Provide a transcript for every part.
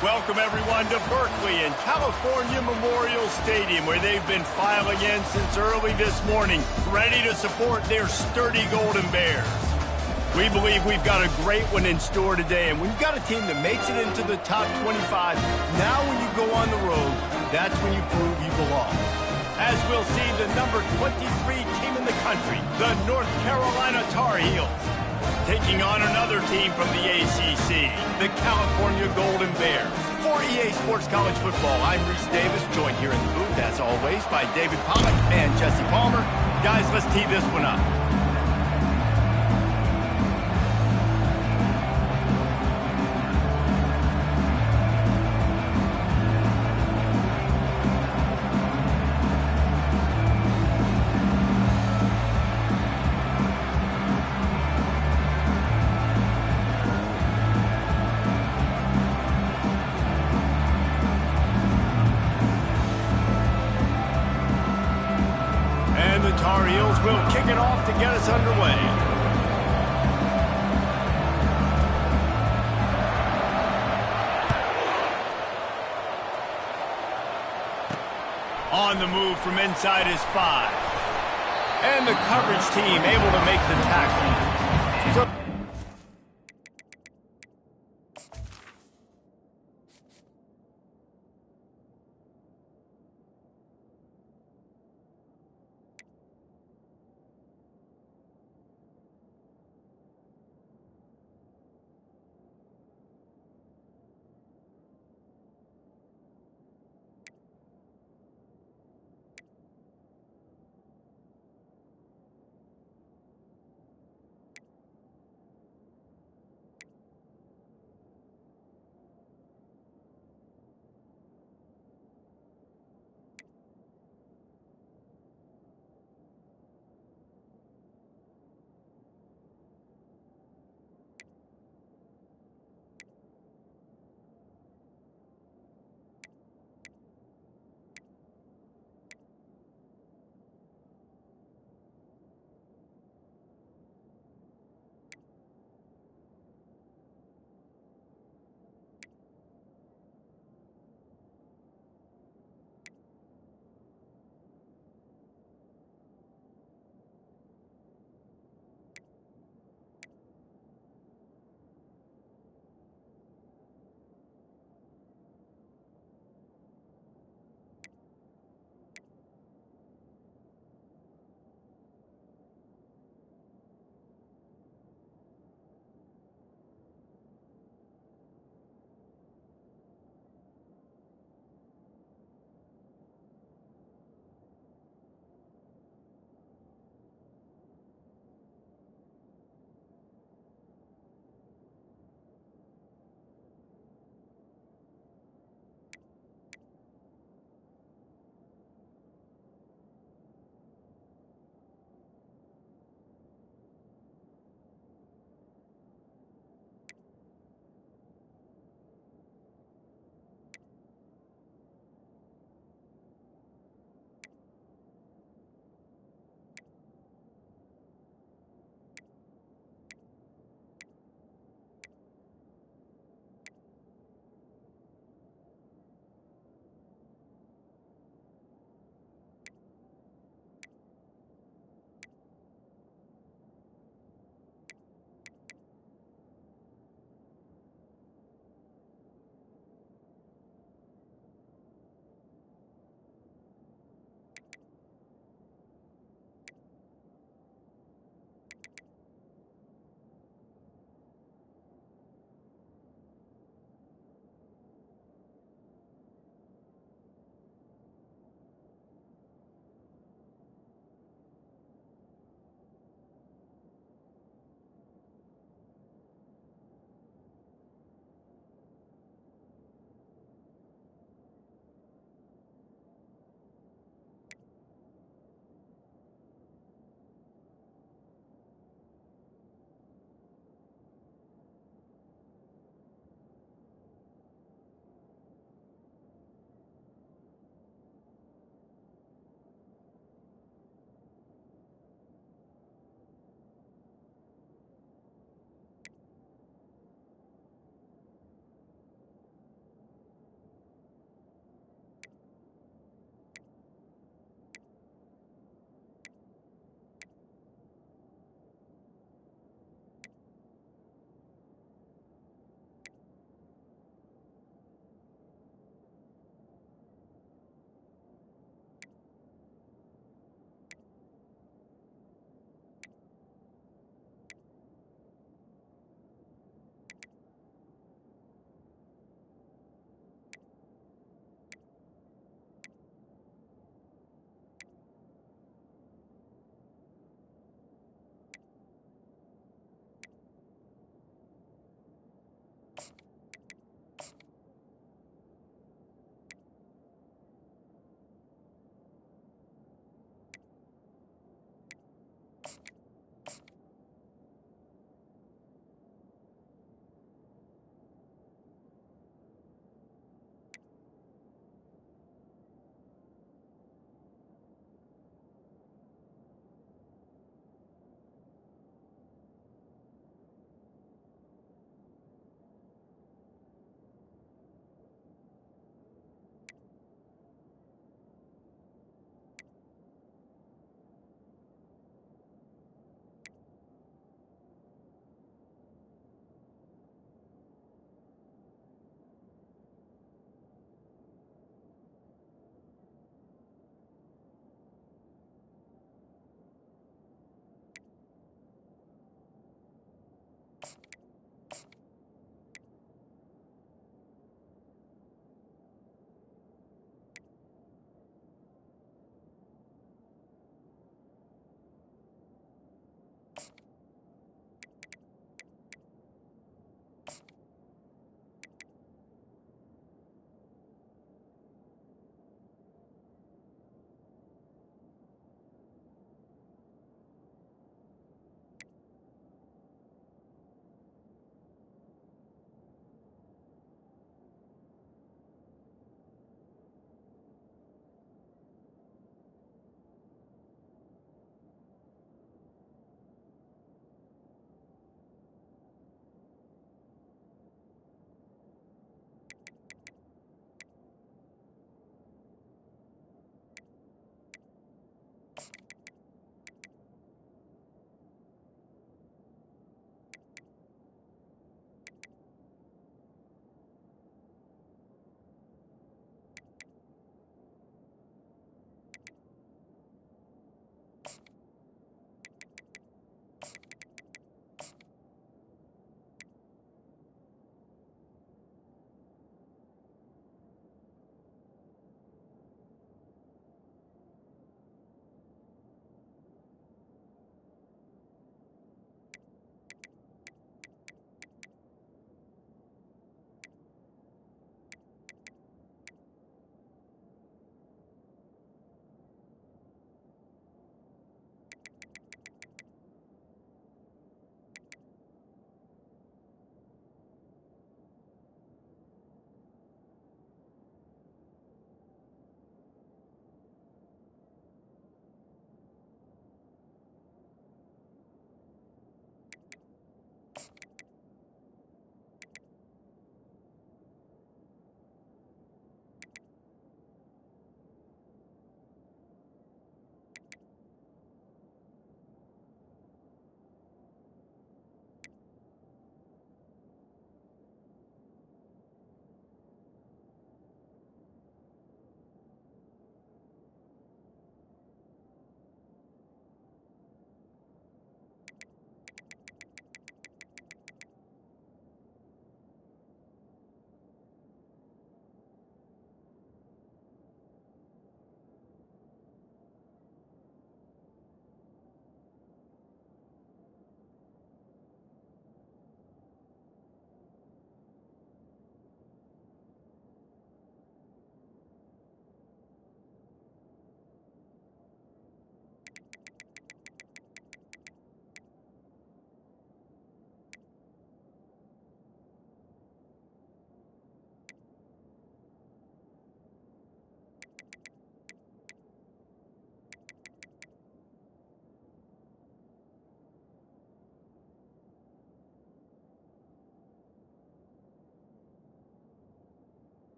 Welcome, everyone, to Berkeley and California Memorial Stadium, where they've been filing in since early this morning, ready to support their sturdy Golden Bears. We believe we've got a great one in store today, and we've got a team that makes it into the top 25. Now when you go on the road, that's when you prove you belong. As we'll see, the number 23 team in the country, the North Carolina Tar Heels, taking on another team from the ACC, the California Golden Bears. For EA Sports College Football, I'm Reese Davis, joined here in the booth, as always, by David Pollack and Jesse Palmer. Guys, let's tee this one up. The Tar Heels will kick it off to get us underway. On the move from inside his 5. And the coverage team able to make the tackle. So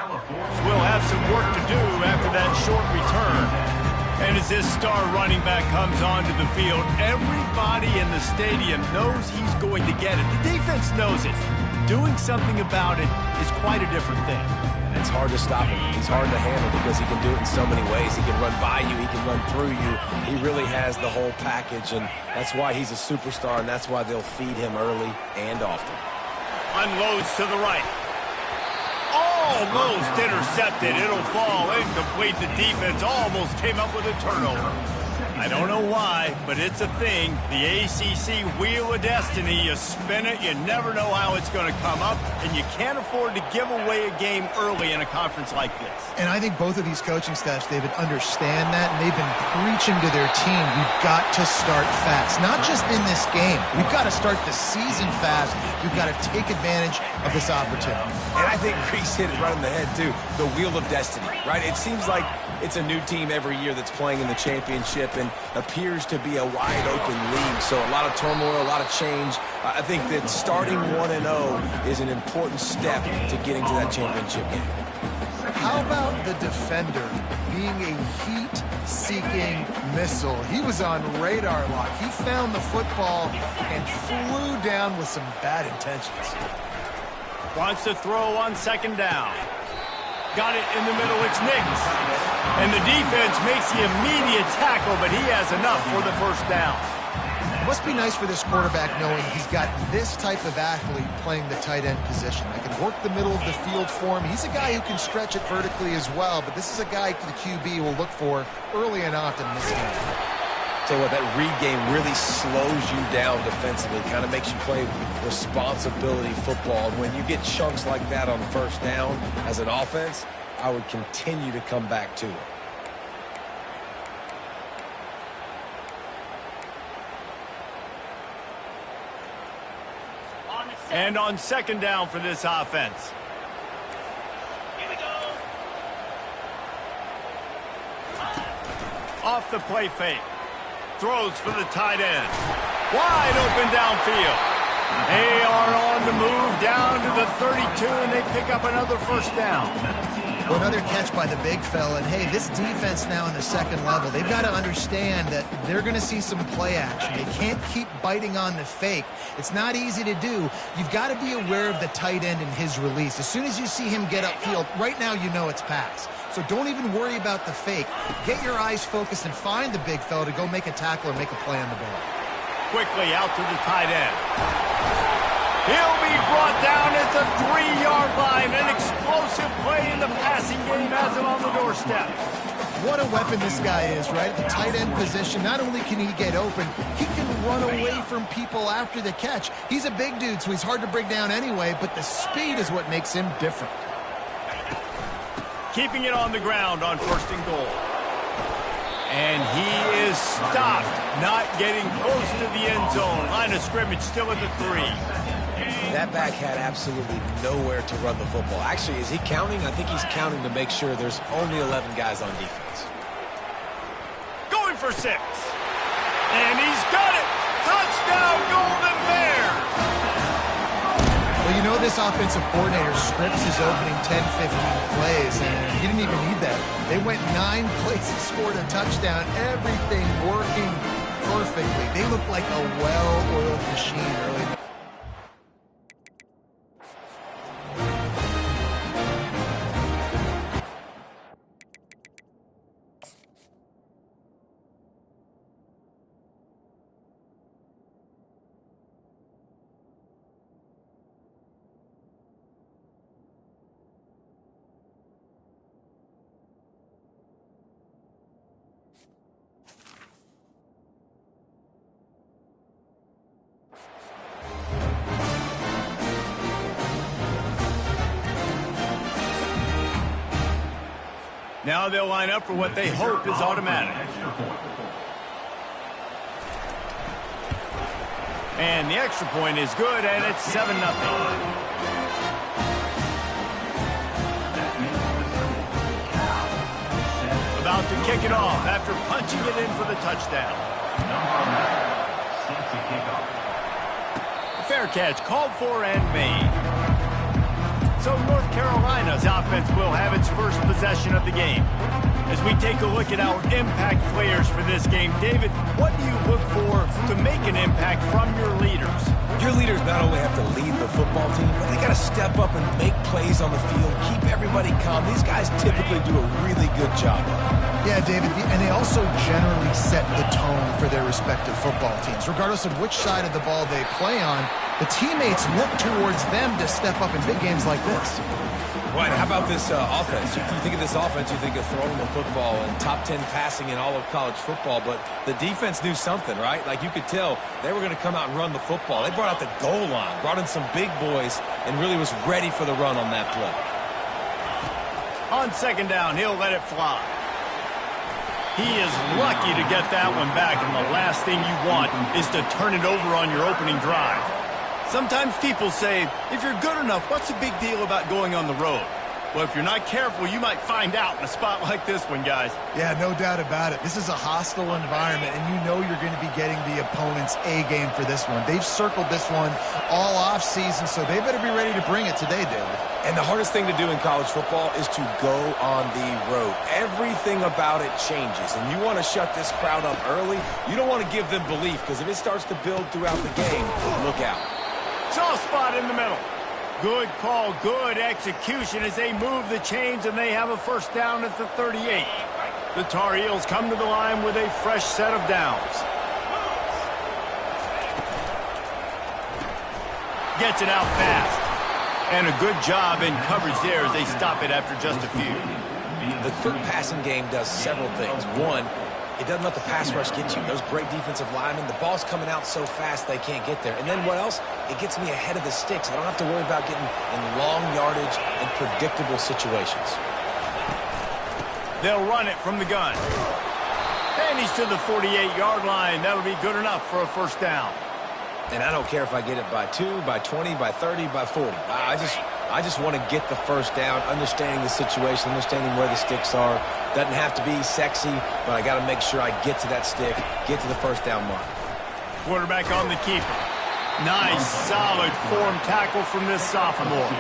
We'll have some work to do after that short return. And as this star running back comes onto the field, everybody in the stadium knows he's going to get it. The defense knows it. Doing something about it is quite a different thing. It's hard to stop him. He's hard to handle because he can do it in so many ways. He can run by you. He can run through you. He really has the whole package, and that's why he's a superstar, and that's why they'll feed him early and often. Unloads to the right. Almost intercepted. It'll fall incomplete. The defense almost came up with a turnover. I don't know why, but it's a thing. The ACC Wheel of Destiny, you spin it, you never know how it's going to come up, and you can't afford to give away a game early in a conference like this. And I think both of these coaching staffs, David, understand that, and they've been preaching to their team, we've got to start fast. Not just in this game. We've got to start the season fast. We've got to take advantage of this opportunity. And I think Reese hit it right on the head, too. The Wheel of Destiny, right? It seems like it's a new team every year that's playing in the championship and appears to be a wide-open league. So a lot of turmoil, a lot of change. I think that starting 1-0 is an important step to getting to that championship game. How about the defender being a heat-seeking missile? He was on radar lock. He found the football and flew down with some bad intentions. Wants to throw on second down. Got it in the middle. It's Nix. And the defense makes the immediate tackle, but he has enough for the first down. It must be nice for this quarterback knowing he's got this type of athlete playing the tight end position. I can work the middle of the field for him. He's a guy who can stretch it vertically as well, but this is a guy the QB will look for early and often in this game. Tell you what, that read game really slows you down defensively, kind of makes you play responsibility football. And when you get chunks like that on first down as an offense, I would continue to come back to it. And on second down for this offense. Here we go. Off the play fake. Throws for the tight end. Wide open downfield. They are on the move down to the 32, and they pick up another first down. Well, another catch by the big fella. And, hey, this defense now in the second level, they've got to understand that they're going to see some play action. They can't keep biting on the fake. It's not easy to do. You've got to be aware of the tight end and his release. As soon as you see him get upfield, right now you know it's pass. So don't even worry about the fake. Get your eyes focused and find the big fella to go make a tackle or make a play on the ball. Quickly out to the tight end. He'll be brought down at the 3-yard line. An explosive play in the passing game has him on the doorstep. What a weapon this guy is, right? The tight end position, not only can he get open, he can run away from people after the catch. He's a big dude, so he's hard to bring down anyway, but the speed is what makes him different. Keeping it on the ground on first and goal. And he is stopped, not getting close to the end zone. Line of scrimmage still at the 3. That back had absolutely nowhere to run the football. Actually, is he counting? I think he's counting to make sure there's only 11 guys on defense. Going for 6. And he's got it. Touchdown, Golden Bears. Well, you know this offensive coordinator scripts his opening 10, 15 plays, and he didn't even need that. They went 9 plays and scored a touchdown. Everything working perfectly. They look like a well-oiled machine early. Now they'll line up for what they hope is automatic. And the extra point is good, and it's 7-0. About to kick it off after punching it in for the touchdown. Fair catch called for and made. So North Carolina's offense will will have its first possession of the game. As we take a look at our impact players for this game, David, what do you look for to make an impact from your leaders? Your leaders not only have to lead the football team, but they got to step up and make plays on the field, keep everybody calm. These guys typically do a really good job. Yeah, David, and they also generally set the tone for their respective football teams. Regardless of which side of the ball they play on, the teammates look towards them to step up in big games like this. Right, how about this offense? You think of this offense, you think of throwing the football and top 10 passing in all of college football, but the defense knew something, right? Like you could tell they were going to come out and run the football. They brought out the goal line, brought in some big boys, and really was ready for the run on that play. On second down, he'll let it fly. He is lucky to get that one back, and the last thing you want is to turn it over on your opening drive. Sometimes people say, if you're good enough, what's the big deal about going on the road? Well, if you're not careful, you might find out in a spot like this one, guys. Yeah, no doubt about it. This is a hostile environment, and you know you're going to be getting the opponent's A game for this one. They've circled this one all off season, so they better be ready to bring it today, David. And the hardest thing to do in college football is to go on the road. Everything about it changes, and you want to shut this crowd up early. You don't want to give them belief, because if it starts to build throughout the game, look out. Soft spot in the middle. Good call, good execution as they move the chains, and they have a first down at the 38. The Tar Heels come to the line with a fresh set of downs. Gets it out fast. And a good job in coverage there as they stop it after just a few. The quick passing game does several things. One, it doesn't let the pass rush get you. Those great defensive linemen, the ball's coming out so fast they can't get there. And then what else? It gets me ahead of the sticks. I don't have to worry about getting in long yardage and predictable situations. They'll run it from the gun. And he's to the 48-yard line. That'll be good enough for a first down. And I don't care if I get it by 2, by 20, by 30, by 40. I just want to get the first down, understanding the situation, understanding where the sticks are. Doesn't have to be sexy, but I got to make sure I get to that stick, get to the first down mark. Quarterback on the keeper. Nice, solid form tackle from this sophomore.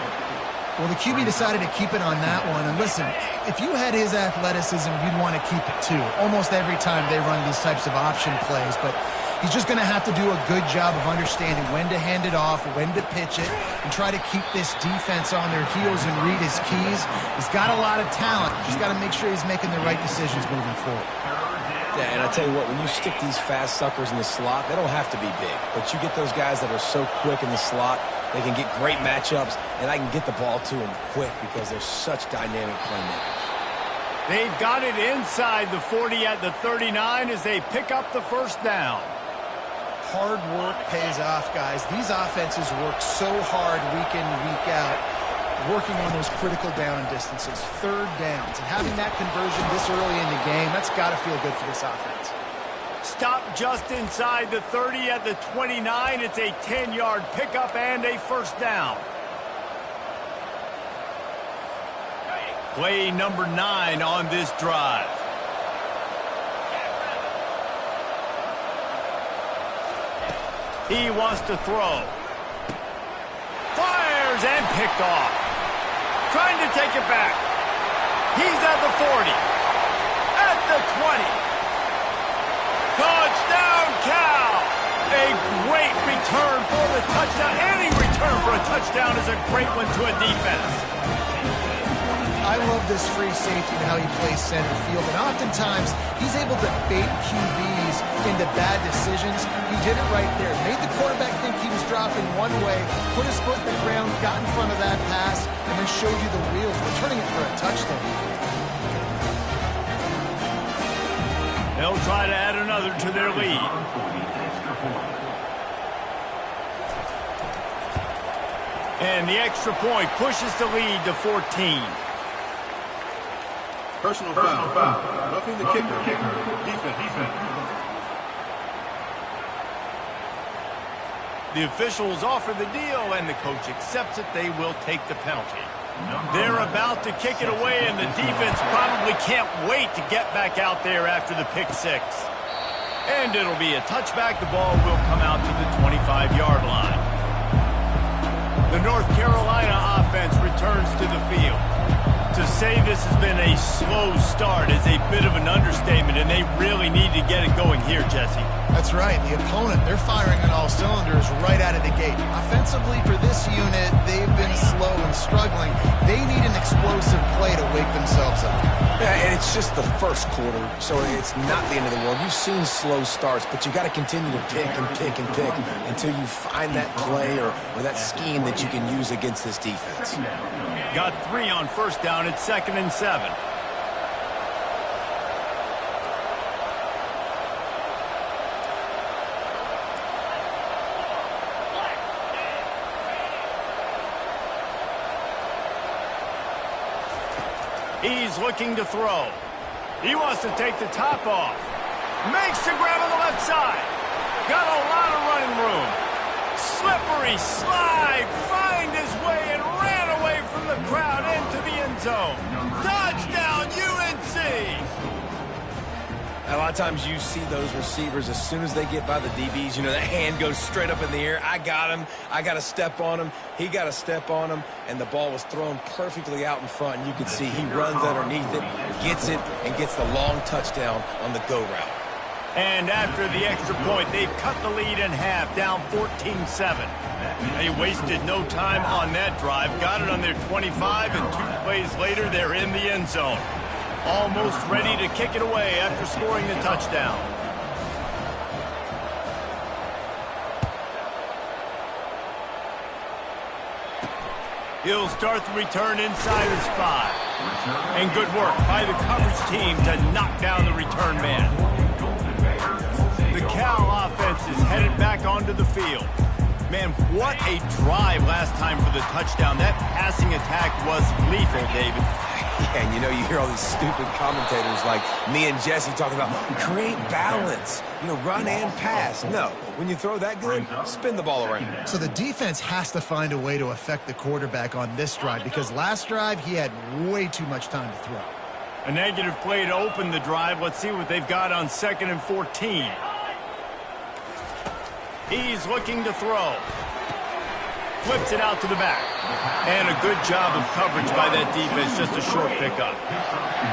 Well, the QB decided to keep it on that one. And listen, if you had his athleticism, you'd want to keep it too. Almost every time they run these types of option plays, but he's just going to have to do a good job of understanding when to hand it off, when to pitch it, and try to keep this defense on their heels and read his keys. He's got a lot of talent. Just got to make sure he's making the right decisions moving forward. Yeah, and I tell you what, when you stick these fast suckers in the slot, they don't have to be big. But you get those guys that are so quick in the slot, they can get great matchups, and I can get the ball to them quick because they're such dynamic playmakers. They've got it inside the 40 at the 39 as they pick up the first down. Hard work pays off, guys. These offenses work so hard week in, week out, working on those critical down distances, third downs. And having that conversion this early in the game, that's got to feel good for this offense. Stop just inside the 30 at the 29. It's a 10-yard pickup and a first down. Play number 9 on this drive. He wants to throw. Fires and picked off. Trying to take it back. He's at the 40. At the 20. Touchdown, Cal! A great return for the touchdown. Any return for a touchdown is a great one to a defense. I love this free safety and how he plays center field. And oftentimes, he's able to bait QBs into bad decisions. He did it right there. Made the quarterback think he was dropping one way, put his foot in the ground, got in front of that pass, and then showed you the wheels, returning it for a touchdown. They'll try to add another to their lead. And the extra point pushes the lead to 14. Personal foul. Roughing the kicker. Defense. The officials offer the deal, and the coach accepts it. They will take the penalty. They're about to kick it away, and the defense probably can't wait to get back out there after the pick six. And it'll be a touchback. The ball will come out to the 25-yard line. The North Carolina offense returns to the field. To say this has been a slow start is a bit of an understatement, and they really need to get it going here, Jesse. That's right. The opponent, they're firing on all cylinders right out of the gate. Offensively for this unit, they've been slow and struggling. They need an explosive play to wake themselves up. Yeah, and it's just the first quarter, so it's not the end of the world. You've seen slow starts, but you got to continue to pick and pick and pick until you find that play or that scheme that you can use against this defense. Got 3 on first down. It's 2nd and 7. He's looking to throw. He wants to take the top off. Makes the grab on the left side. Got a lot of running room. Slippery slide. Find his way and ran away from the crowd into the end zone. Touchdown, UNC! A lot of times you see those receivers, as soon as they get by the DBs, you know, that hand goes straight up in the air. I got him. I got to step on him. He got to step on him. And the ball was thrown perfectly out in front. And you can see he runs underneath it, gets it, and gets the long touchdown on the go route. And after the extra point, they've cut the lead in half, down 14-7. They wasted no time on that drive. Got it on their 25, and 2 plays later, they're in the end zone. Almost ready to kick it away after scoring the touchdown. He'll start the return inside his 5. And good work by the coverage team to knock down the return man. The Cal offense is headed back onto the field. Man, what a drive last time for the touchdown. That passing attack was lethal, David. Yeah, and you know, you hear all these stupid commentators like me and Jesse talking about create balance, you know, run and pass. No, when you throw that good, spin the ball around. So the defense has to find a way to affect the quarterback on this drive, because last drive he had way too much time to throw. A negative play to open the drive. Let's see what they've got on 2nd and 14. He's looking to throw. Flips it out to the back. And a good job of coverage by that defense, just a short pickup.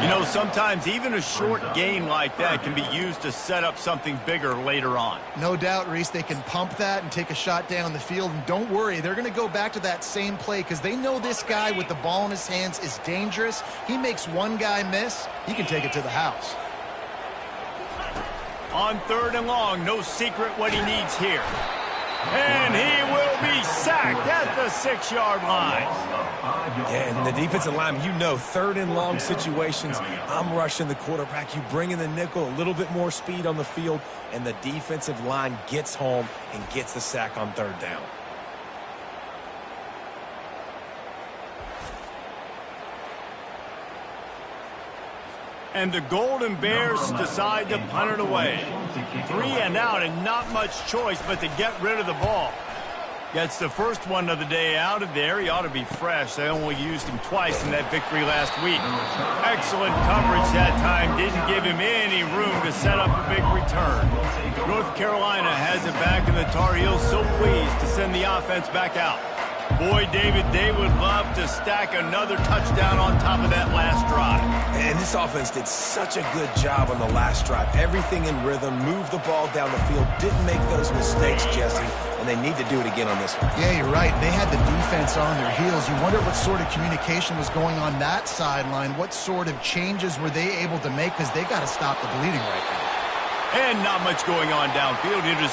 You know, sometimes even a short gain like that can be used to set up something bigger later on. No doubt, Reese, they can pump that and take a shot down the field. And don't worry, they're going to go back to that same play because they know this guy with the ball in his hands is dangerous. He makes one guy miss, he can take it to the house. On 3rd and long, no secret what he needs here. And he will be sacked at the 6-yard line. Yeah, and the defensive lineman, you know, 3rd and long situations, I'm rushing the quarterback. You bring in the nickel, a little bit more speed on the field, and the defensive line gets home and gets the sack on 3rd down. And the Golden Bears decide to punt it away. 3 and out, and not much choice but to get rid of the ball. Gets the first one of the day out of there. He ought to be fresh. They only used him twice in that victory last week. Excellent coverage that time. Didn't give him any room to set up a big return. North Carolina has it back, and the Tar Heels so pleased to send the offense back out. Boy, David, they would love to stack another touchdown on top of that last drive. And this offense did such a good job on the last drive. Everything in rhythm, moved the ball down the field, didn't make those mistakes, Jesse, and they need to do it again on this one. Yeah, you're right. They had the defense on their heels. You wonder what sort of communication was going on that sideline. What sort of changes were they able to make, because they got to stop the bleeding right now. And not much going on downfield. It is...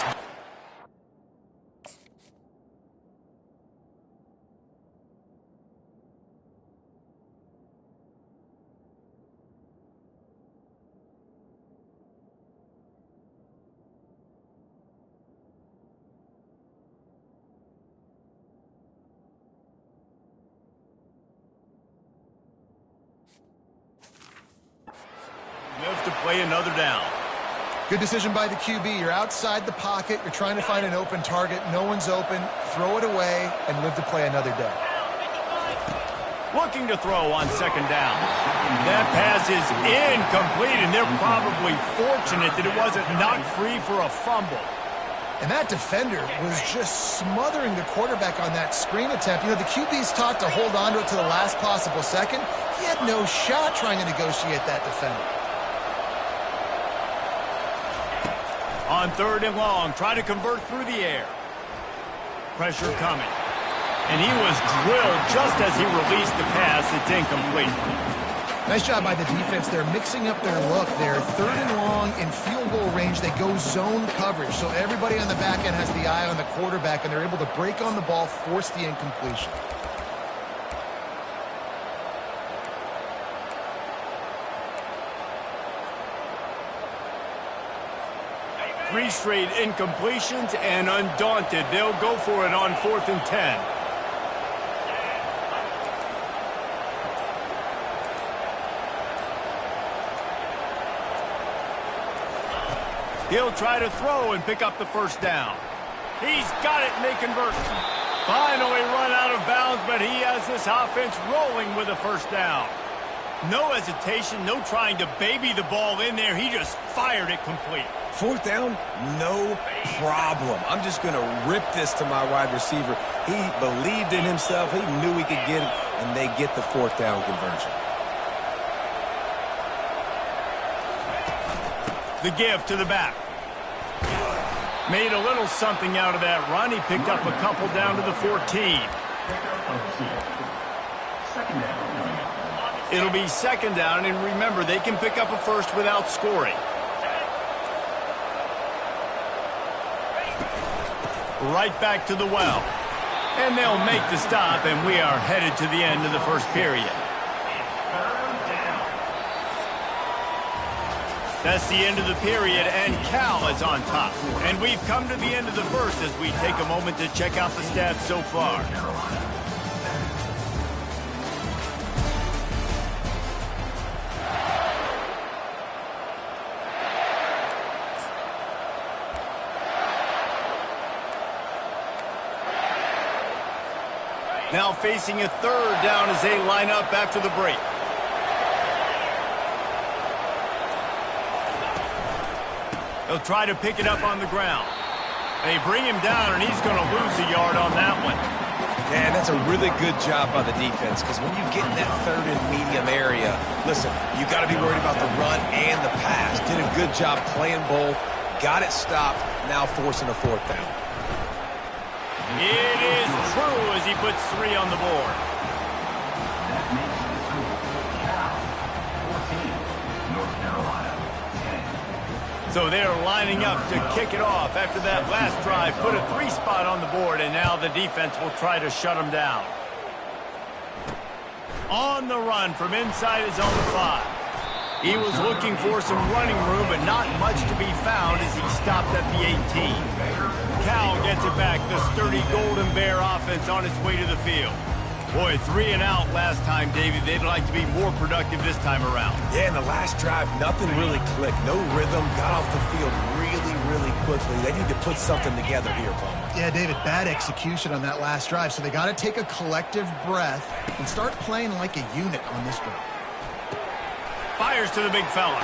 to play another down. Good decision by the QB. You're outside the pocket. You're trying to find an open target. No one's open. Throw it away and live to play another day. Looking to throw on 2nd down. That pass is incomplete, and they're probably fortunate that it wasn't knocked free for a fumble. And that defender was just smothering the quarterback on that screen attempt. You know, the QB's taught to hold on to it to the last possible second. Yeah, had no shot trying to negotiate that defender. On 3rd and long, try to convert through the air. Pressure coming. And he was drilled just as he released the pass. It's incomplete. Nice job by the defense. They're mixing up their look. They're 3rd and long in field goal range. They go zone coverage. So everybody on the back end has the eye on the quarterback, and they're able to break on the ball, force the incompletion. 3 straight incompletions, and undaunted, they'll go for it on 4th and 10. He'll try to throw and pick up the 1st down. He's got it, and they convert. Finally run out of bounds, but he has this offense rolling with a 1st down. No hesitation, no trying to baby the ball in there. He just fired it complete. 4th down, no problem. I'm just going to rip this to my wide receiver. He believed in himself. He knew he could get it, and they get the 4th down conversion. The give to the back. Made a little something out of that run. He picked up a couple down to the 14. It'll be 2nd down, and remember, they can pick up a 1st without scoring. Right back to the well. And they'll make the stop, and we are headed to the end of the 1st period. That's the end of the period, and Cal is on top. And we've come to the end of the 1st as we take a moment to check out the stats so far. Now facing a 3rd down as they line up after the break. They'll try to pick it up on the ground. They bring him down, and he's going to lose a yard on that one. Man, that's a really good job by the defense, because when you get in that 3rd and medium area, listen, you got to be worried about the run and the pass. Did a good job playing both, got it stopped, now forcing a 4th down. It is true as he puts 3 on the board. So they're lining up to kick it off after that last drive. Put a 3 spot on the board, and now the defense will try to shut them down. On the run from inside his own 5. He was looking for some running room, but not much to be found as he stopped at the 18. Cal gets it back. The sturdy Golden Bear offense on its way to the field. Boy, 3 and out last time, David. They'd like to be more productive this time around. Yeah, in the last drive, nothing really clicked. No rhythm. Got off the field really, really quickly. They need to put something together here, Palmer. Yeah, David, bad execution on that last drive. So they got to take a collective breath and start playing like a unit on this drive. Fires to the big fella.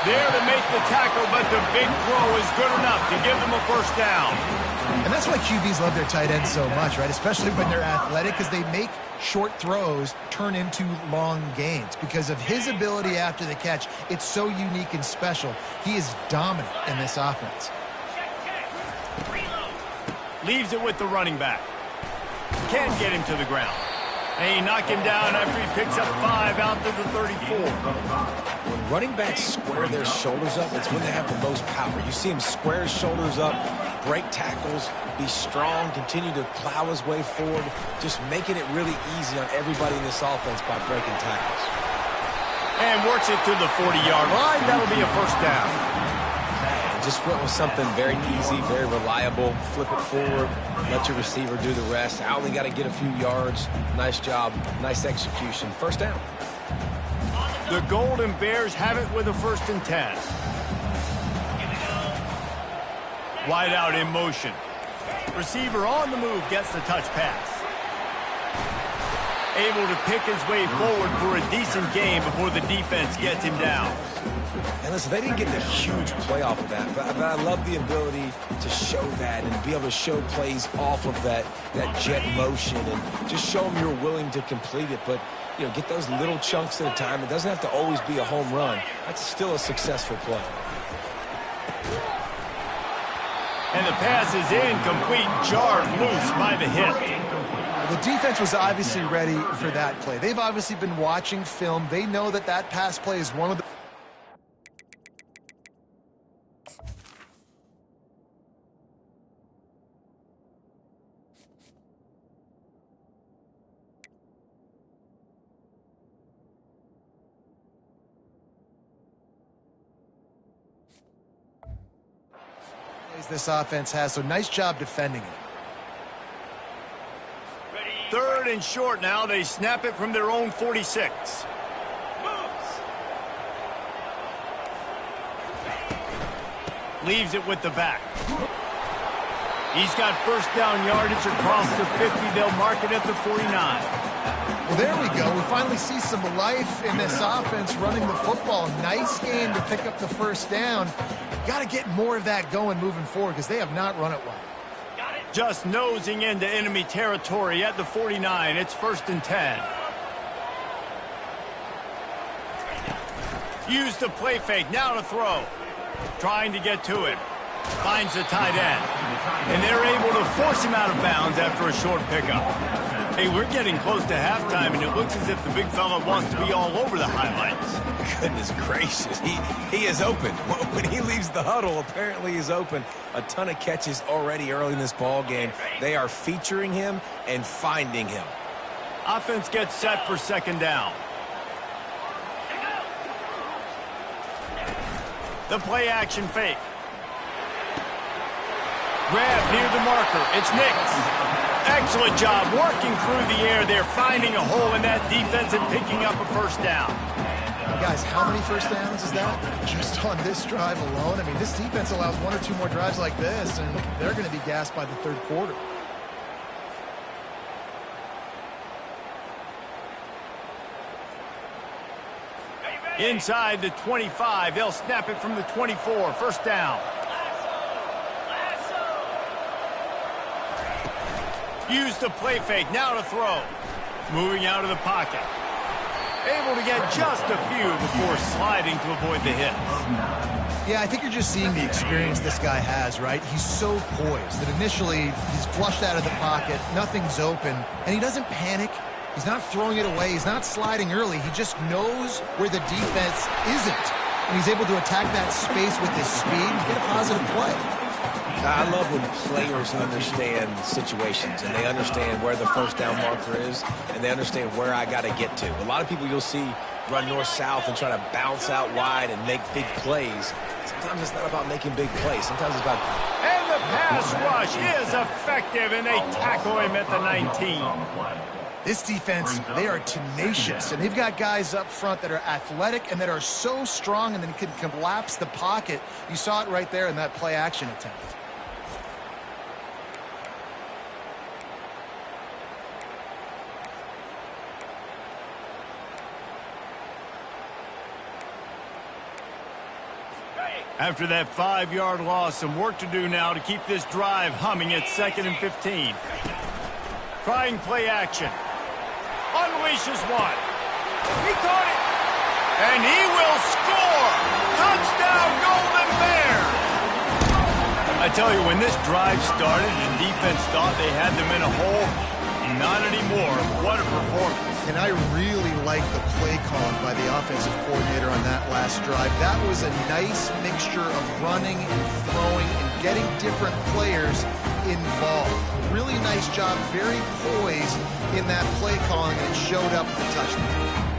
There to make the tackle, but the big throw is good enough to give them a 1st down. And that's why QBs love their tight ends so much, right? Especially when they're athletic, because they make short throws turn into long gains. Because of his ability after the catch, it's so unique and special. He is dominant in this offense. Leaves it with the running back. Can't get him to the ground. They knock him down after he picks up 5 out to the 34. When running backs square their shoulders up, it's when they have the most power. You see him square his shoulders up, break tackles, be strong, continue to plow his way forward, just making it really easy on everybody in this offense by breaking tackles. And works it to the 40-yard line. That'll be a 1st down. Just went with something very easy, very reliable. Flip it forward, let your receiver do the rest. I only got to get a few yards. Nice job, nice execution. 1st down. The Golden Bears have it with a 1st and 10. Wide out in motion. Receiver on the move gets the touch pass. Able to pick his way forward for a decent game before the defense gets him down. And listen, they didn't get the huge play off of that, but I love the ability to show that and be able to show plays off of that jet motion and just show them you're willing to complete it. But get those little chunks at a time. It doesn't have to always be a home run. That's still a successful play. And the pass is incomplete, jarred loose by the hit. The defense was obviously ready for that play. They've obviously been watching film. They know that that pass play is one of the... this offense has, so nice job defending it. Third and short now. They snap it from their own 46. Leaves it with the back. He's got first down yardage across the 50. They'll mark it at the 49. Well, there we go. We finally see some life in this offense running the football. Nice game to pick up the first down. Got to get more of that going moving forward because they have not run it well. Just nosing into enemy territory at the 49. It's first and 10. Use the play fake. Now to throw. Trying to get to him. Finds the tight end. And they're able to force him out of bounds after a short pickup. Hey, we're getting close to halftime, and it looks as if the big fella wants to be all over the highlights. Goodness gracious, he is open. When he leaves the huddle, apparently he's open. A ton of catches already early in this ball game. They are featuring him and finding him. Offense gets set for second down. The play action fake. Grab near the marker. It's Nix. Excellent job working through the air. They're finding a hole in that defense and picking up a first down. Guys, how many first downs is that? Just on this drive alone. I mean, this defense allows one or two more drives like this, and they're going to be gassed by the third quarter. Inside the 25, they'll snap it from the 24. First down. Use the play fake. Now to throw. Moving out of the pocket. Able to get just a few before sliding to avoid the hit. Yeah, I think you're just seeing the experience this guy has, right? He's so poised that initially he's flushed out of the pocket, nothing's open, and he doesn't panic. He's not throwing it away. He's not sliding early. He just knows where the defense isn't, and he's able to attack that space with his speed and get a positive play. I love when players understand situations and they understand where the first down marker is and they understand where I got to get to. A lot of people you'll see run north-south and try to bounce out wide and make big plays. Sometimes it's not about making big plays. Sometimes it's about... And the pass rush is effective, and they tackle him at the 19. This defense, they are tenacious, and they've got guys up front that are athletic and that are so strong and then can collapse the pocket. You saw it right there in that play-action attempt. After that 5-yard loss, some work to do now to keep this drive humming at 2nd and 15. Trying play action. Unleashes one. He caught it. And he will score. Touchdown, Golden Bears. I tell you, when this drive started and defense thought they had them in a hole, not anymore. What a performance. And I really like the play calling by the offensive coordinator on that last drive. That was a nice mixture of running and throwing and getting different players involved. Really nice job, very poised in that play calling, and it showed up with the touchdown.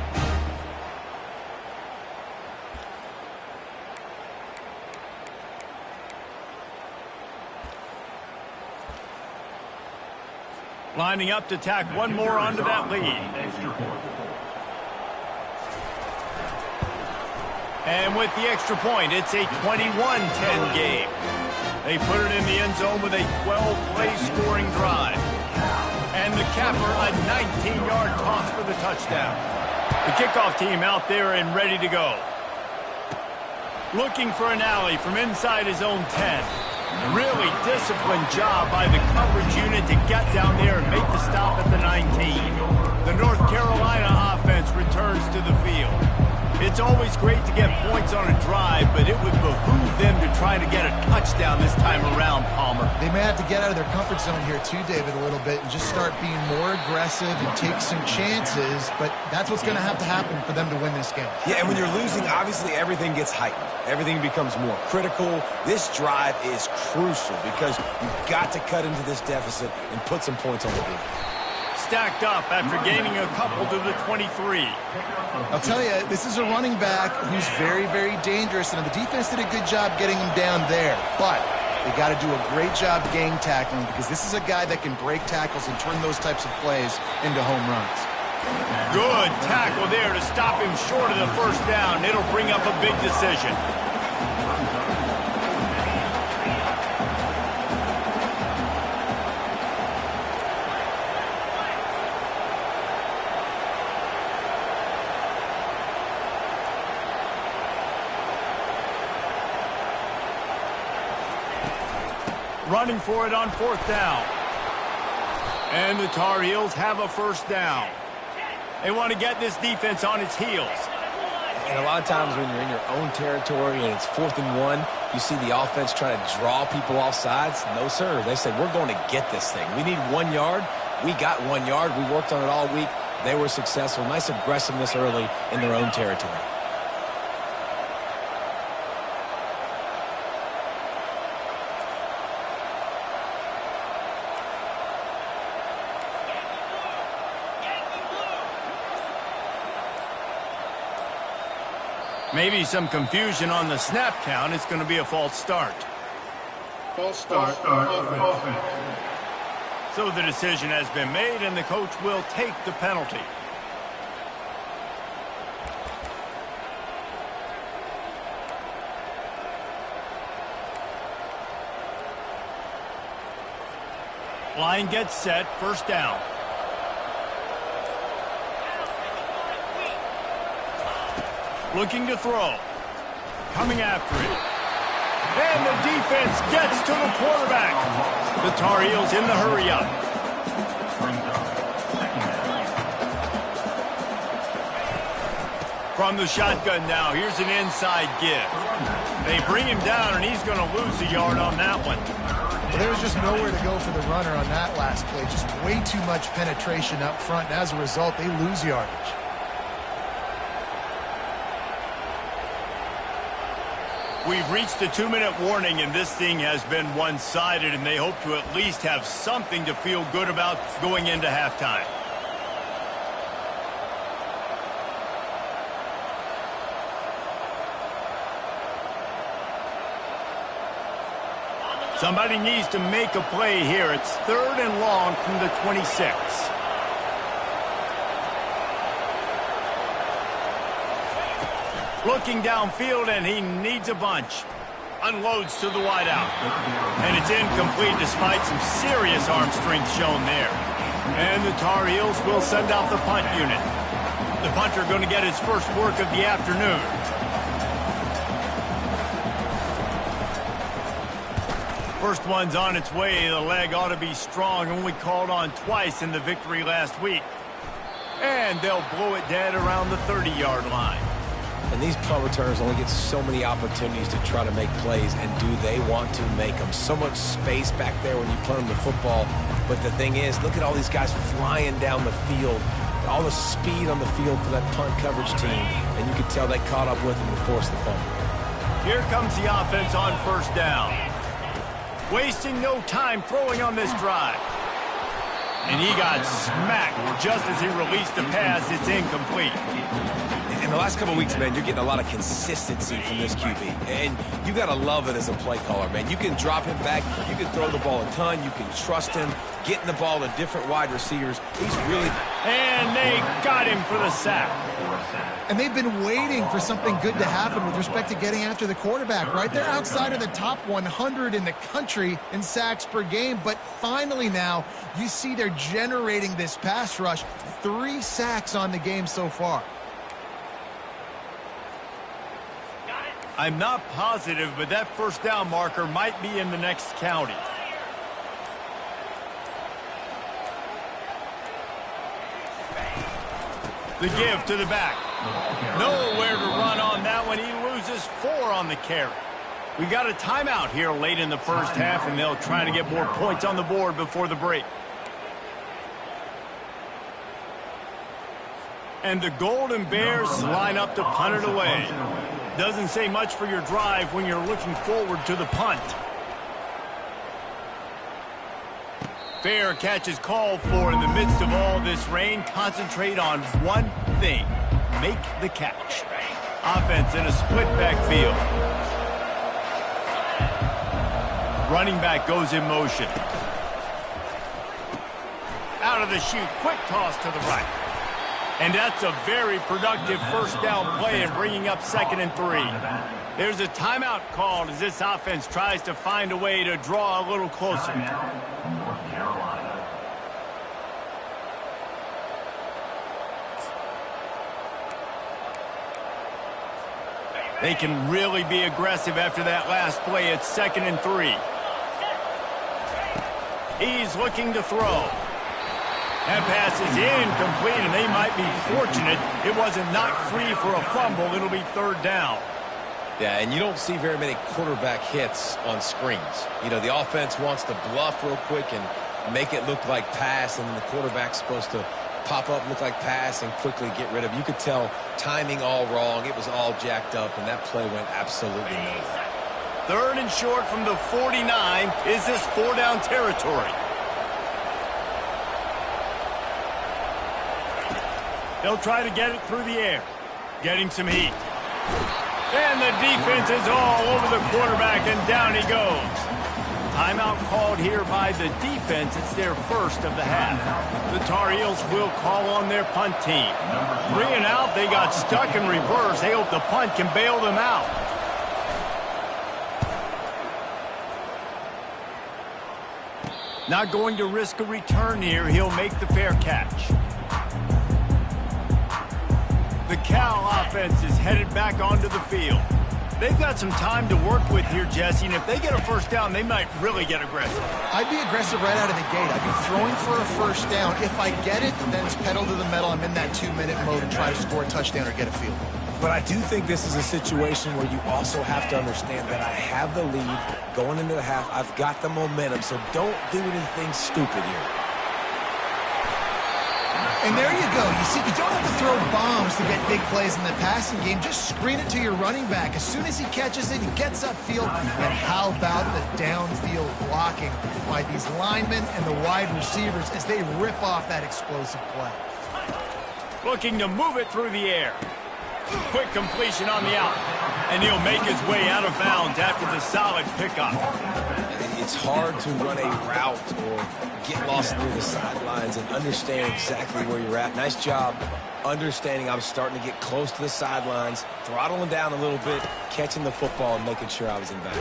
Lining up to tack one more onto that lead. And with the extra point, it's a 21-10 game. They put it in the end zone with a 12-play scoring drive. And the capper, a 19-yard toss for the touchdown. The kickoff team out there and ready to go. Looking for an alley from inside his own 10. Really disciplined job by the coverage unit to get down there and make the stop at the 19. The North Carolina offense returns to the field. It's always great to get points on a drive, but it would behoove them to try to get a touchdown this time around, Palmer. They may have to get out of their comfort zone here too, David, a little bit and just start being more aggressive and take some chances, but that's what's going to happen for them to win this game. Yeah, and when you're losing, obviously everything gets heightened. Everything becomes more critical. This drive is crucial because you've got to cut into this deficit and put some points on the board. Stacked up after gaining a couple to the 23. I'll tell you, this is a running back who's very, very dangerous, and the defense did a good job getting him down there. But they got to do a great job gang tackling because this is a guy that can break tackles and turn those types of plays into home runs. Good tackle there to stop him short of the first down. It'll bring up a big decision. Running for it on 4th down. And the Tar Heels have a first down. They want to get this defense on its heels. And a lot of times when you're in your own territory and it's 4th and 1, you see the offense try to draw people off sides. No, sir. They said, we're going to get this thing. We need 1 yard. We got 1 yard. We worked on it all week. They were successful. Nice aggressiveness early in their own territory. Maybe some confusion on the snap count. It's going to be a false start. False start. Offense. So the decision has been made, and the coach will take the penalty. Line gets set, first down. Looking to throw. Coming after it. And the defense gets to the quarterback. The Tar Heels in the hurry up. From the shotgun now, here's an inside give. They bring him down, and he's going to lose a yard on that one. Well, there was just nowhere to go for the runner on that last play. Just way too much penetration up front, and as a result, they lose yardage. We've reached the 2-minute warning, and this thing has been one-sided, and they hope to at least have something to feel good about going into halftime. Somebody needs to make a play here. It's 3rd and long from the 26. Looking downfield, and he needs a bunch. Unloads to the wideout. And it's incomplete despite some serious arm strength shown there. And the Tar Heels will send out the punt unit. The punter going to get his first work of the afternoon. First one's on its way. The leg ought to be strong. Only called on twice in the victory last week. And they'll blow it dead around the 30-yard line. And these punt returners only get so many opportunities to try to make plays, and do they want to make them? So much space back there when you punt them the football. But the thing is, look at all these guys flying down the field. All the speed on the field for that punt coverage team. And you could tell they caught up with them and forced the fumble. Here comes the offense on first down. Wasting no time throwing on this drive. And he got smacked just as he released the pass. It's incomplete. In the last couple of weeks, man, you're getting a lot of consistency from this QB. And you got to love it as a play caller, man. You can drop him back. You can throw the ball a ton. You can trust him. Getting the ball to different wide receivers. He's really... And they got him for the sack. And they've been waiting for something good to happen with respect to getting after the quarterback, right? They're outside of the top 100 in the country in sacks per game, but finally now you see they're generating this pass rush. 3 sacks on the game so far. I'm not positive, but that first down marker might be in the next county. The give to the back. Nowhere to run on that one. He loses 4 on the carry. We got a timeout here late in the first half, and they'll try to get more points on the board before the break. And the Golden Bears line up to punt it away. Doesn't say much for your drive when you're looking forward to the punt. Fair catch is called for in the midst of all this rain. Concentrate on one thing. Make the catch. Offense in a split backfield. Running back goes in motion. Out of the chute. Quick toss to the right. And that's a very productive first down play and bringing up 2nd and 3. There's a timeout called as this offense tries to find a way to draw a little closer. They can really be aggressive after that last play. It's 2nd and 3. He's looking to throw. That pass is incomplete, and they might be fortunate it wasn't knocked free for a fumble. It'll be 3rd down. Yeah, and you don't see very many quarterback hits on screens. You know, the offense wants to bluff real quick and make it look like pass, and then the quarterback's supposed to pop up, look like pass, and quickly get rid of it. You could tell timing all wrong. It was all jacked up, and that play went absolutely nowhere. 3rd and short from the 49. Is this 4-down territory? They'll try to get it through the air. Getting some heat. And the defense is all over the quarterback, and down he goes. Timeout called here by the defense. It's their first of the half. The Tar Heels will call on their punt team. 3 and out. They got stuck in reverse. They hope the punt can bail them out. Not going to risk a return here. He'll make the fair catch. The Cal offense is headed back onto the field. They've got some time to work with here, Jesse, and if they get a first down, they might really get aggressive. I'd be aggressive right out of the gate. I'd be throwing for a first down. If I get it, then it's pedal to the metal. I'm in that 2-minute mode and try to score a touchdown or get a field goal. But I do think this is a situation where you also have to understand that I have the lead going into the half. I've got the momentum, so don't do anything stupid here. And there you go. You see, you don't have to throw bombs to get big plays in the passing game. Just screen it to your running back. As soon as he catches it, he gets upfield. And how about the downfield blocking by these linemen and the wide receivers as they rip off that explosive play. Looking to move it through the air. Quick completion on the out. And he'll make his way out of bounds after the solid pickup. It's hard to run a route or get lost near the sidelines and understand exactly where you're at. Nice job understanding I was starting to get close to the sidelines, throttling down a little bit, catching the football and making sure I was in bounds.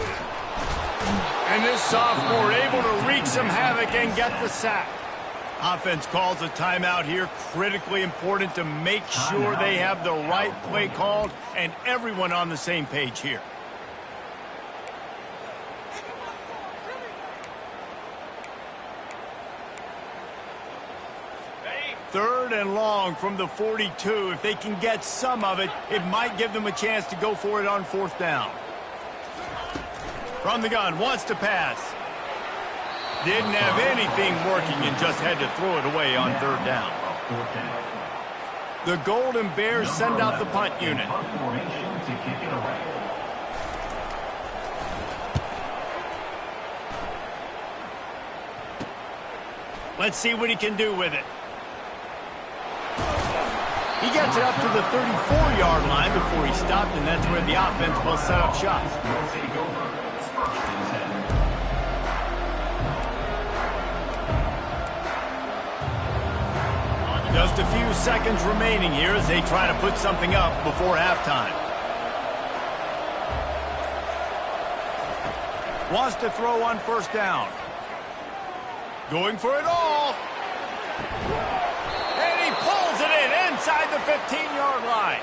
And this sophomore able to wreak some havoc and get the sack. Offense calls a timeout here. Critically important to make sure they have the right play called and everyone on the same page here. Third and long from the 42. If they can get some of it, it might give them a chance to go for it on 4th down. From the gun, wants to pass. Didn't have anything working and just had to throw it away on 3rd down. The Golden Bears send out the punt unit. Let's see what he can do with it. He gets it up to the 34-yard line before he stopped, and that's where the offense will set up shop. Just a few seconds remaining here as they try to put something up before halftime. Wants to throw on 1st down. Going for it all. And he pulls it in inside the 15-yard line.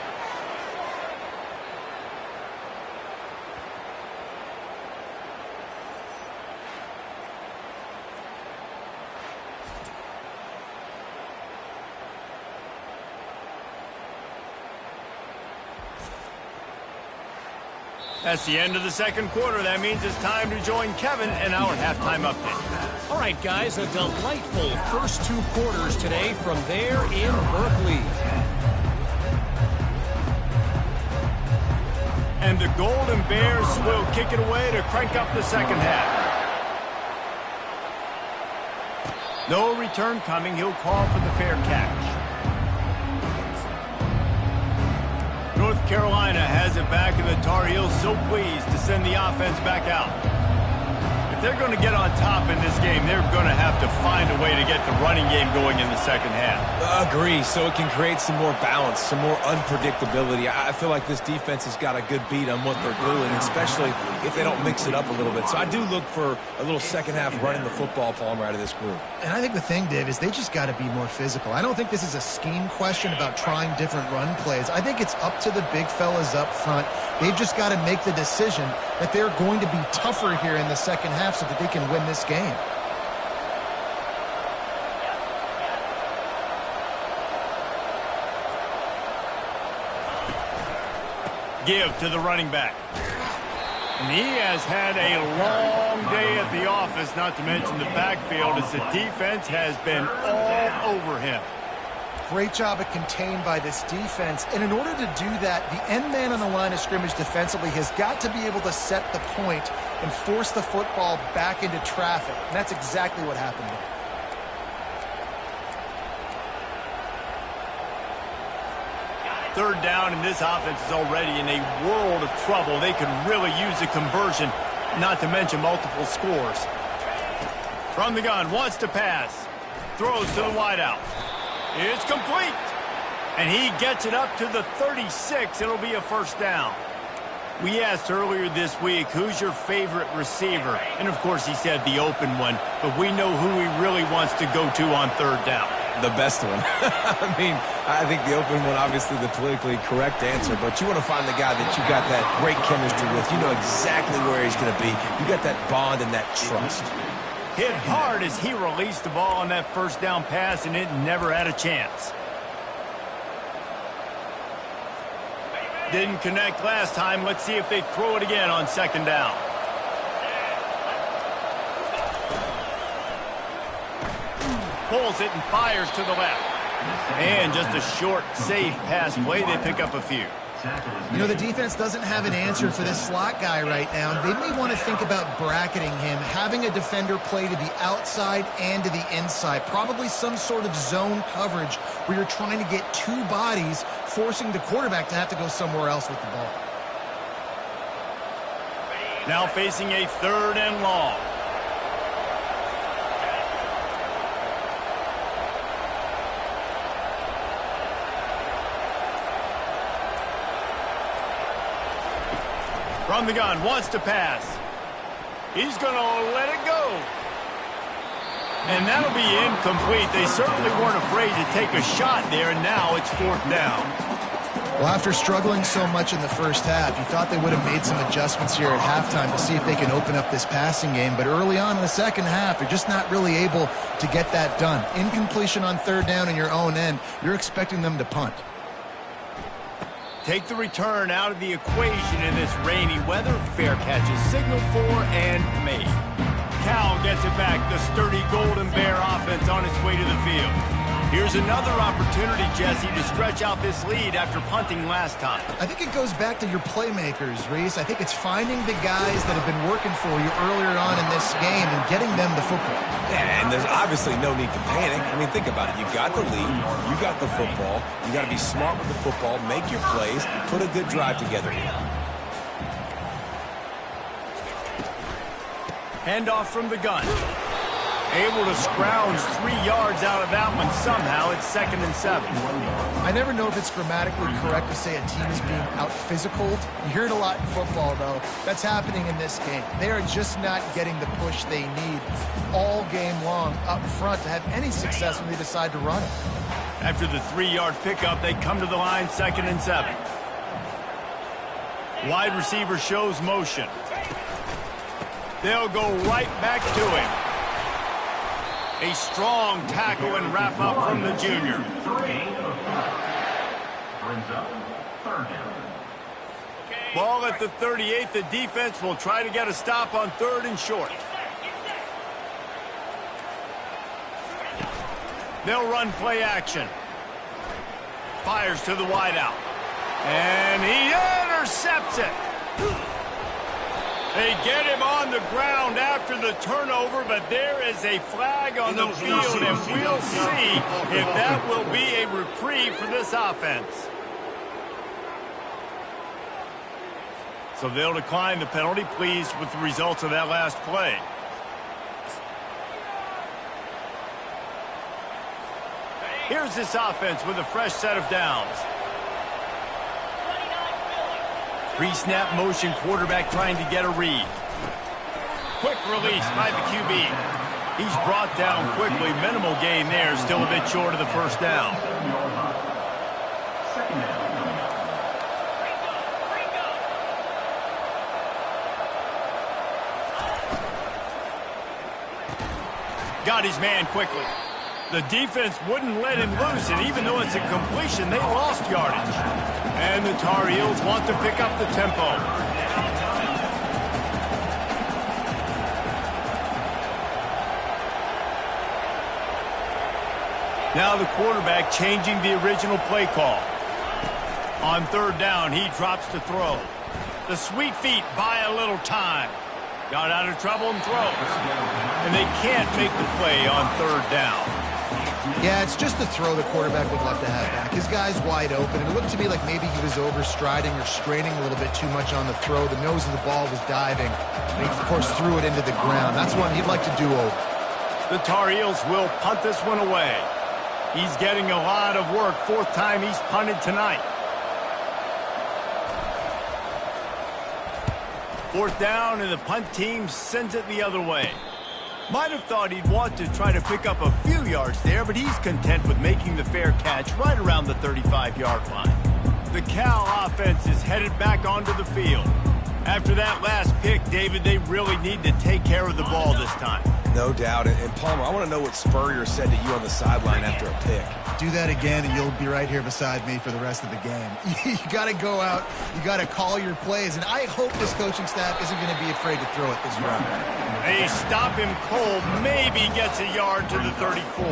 That's the end of the second quarter. That means it's time to join Kevin in our halftime update. All right, guys, a delightful first 2 quarters today from there in Berkeley. And the Golden Bears will kick it away to crank up the second half. No return coming. He'll call for the fair catch. North Carolina has it back, and the Tar Heels so pleased to send the offense back out. If they're going to get on top in this game, they're going to have to find a way to get the running game going in the second half. Agree, so it can create some more balance, some more unpredictability. I feel like this defense has got a good beat on what they're doing, especially if they don't mix it up a little bit. So I do look for a little second half running the football, Palmer, out of this group. And I think the thing, Dave, is they just got to be more physical. I don't think this is a scheme question about trying different run plays. I think it's up to the big fellas up front. They've just got to make the decision that they're going to be tougher here in the second half so that they can win this game. Give to the running back. And he has had a long day at the office, not to mention the backfield, as the defense has been all over him. Great job of contained by this defense. And in order to do that, the end man on the line of scrimmage defensively has got to be able to set the point and force the football back into traffic. And that's exactly what happened there. Third down, and this offense is already in a world of trouble. They could really use a conversion, not to mention multiple scores. From the gun, wants to pass. Throws to the wideout. It's complete. And he gets it up to the 36. It'll be a first down. We asked earlier this week, who's your favorite receiver? And, of course, he said the open one. But we know who he really wants to go to on third down. The best one. I mean, I think the open one, obviously the politically correct answer, but you want to find the guy that you got that great chemistry with. You know exactly where he's going to be. You got that bond and that trust. Hit hard as he released the ball on that first down pass, and it never had a chance. Didn't connect last time. Let's see if they throw it again on second down. Pulls it and fires to the left. And just a short, safe pass play. They pick up a few. You know, the defense doesn't have an answer for this slot guy right now. They may want to think about bracketing him, having a defender play to the outside and to the inside. Probably some sort of zone coverage where you're trying to get two bodies, forcing the quarterback to have to go somewhere else with the ball. Now facing a third and long. From the gun, wants to pass. He's going to let it go. And that'll be incomplete. They certainly weren't afraid to take a shot there, and now it's fourth down. Well, after struggling so much in the first half, you thought they would have made some adjustments here at halftime to see if they can open up this passing game. But early on in the second half, they're just not really able to get that done. Incompletion on third down in your own end, you're expecting them to punt. Take the return out of the equation in this rainy weather. Fair catch is signaled for and made. Cal gets it back. The sturdy Golden Bear offense on its way to the field. Here's another opportunity, Jesse, to stretch out this lead after punting last time. I think it goes back to your playmakers, Reese. I think it's finding the guys that have been working for you earlier on in this game and getting them the football. Yeah, and there's obviously no need to panic. I mean, think about it. You got the lead. You got the football. You got to be smart with the football, make your plays, put a good drive together here. Handoff from the gun. Able to scrounge 3 yards out of that one somehow. It's 2nd and 7. I never know if it's grammatically correct to say a team is being out-physicaled. You hear it a lot in football, though. That's happening in this game. They are just not getting the push they need all game long up front to have any success when they decide to run it. After the 3-yard pickup, they come to the line, 2nd and 7. Wide receiver shows motion. They'll go right back to him. A strong tackle and wrap up from the junior. Brings up third down. Ball at the 38. The defense will try to get a stop on 3rd and short. They'll run play action. Fires to the wideout. And he intercepts it. They get him on the ground after the turnover, but there is a flag on the field, and we'll see if that will be a reprieve for this offense. So they'll decline the penalty, pleased with the results of that last play. Here's this offense with a fresh set of downs. Pre-snap motion, quarterback trying to get a read. Quick release by the QB. He's brought down quickly. Minimal gain there, still a bit short of the first down. Got his man quickly. The defense wouldn't let him loose, and even though it's a completion, they lost yardage. And the Tar Heels want to pick up the tempo. Now the quarterback changing the original play call. On 3rd down, he drops to throw. The sweet feet buy a little time. Got out of trouble and throws. And they can't make the play on 3rd down. Yeah, it's just the throw the quarterback would love to have back. His guy's wide open, and it looked to me like maybe he was overstriding or straining a little bit too much on the throw. The nose of the ball was diving, and he, of course, threw it into the ground. That's one he'd like to do over. The Tar Heels will punt this one away. He's getting a lot of work. 4th time he's punted tonight. 4th down, and the punt team sends it the other way. Might have thought he'd want to try to pick up a few yards there, but he's content with making the fair catch right around the 35-yard line. The Cal offense is headed back onto the field. After that last pick, David, they really need to take care of the ball this time. No doubt. And Palmer, I want to know what Spurrier said to you on the sideline after a pick. Do that again, and you'll be right here beside me for the rest of the game. You got to go out. You got to call your plays, and I hope this coaching staff isn't going to be afraid to throw it this round. They stop him cold. Maybe gets a yard to the 34.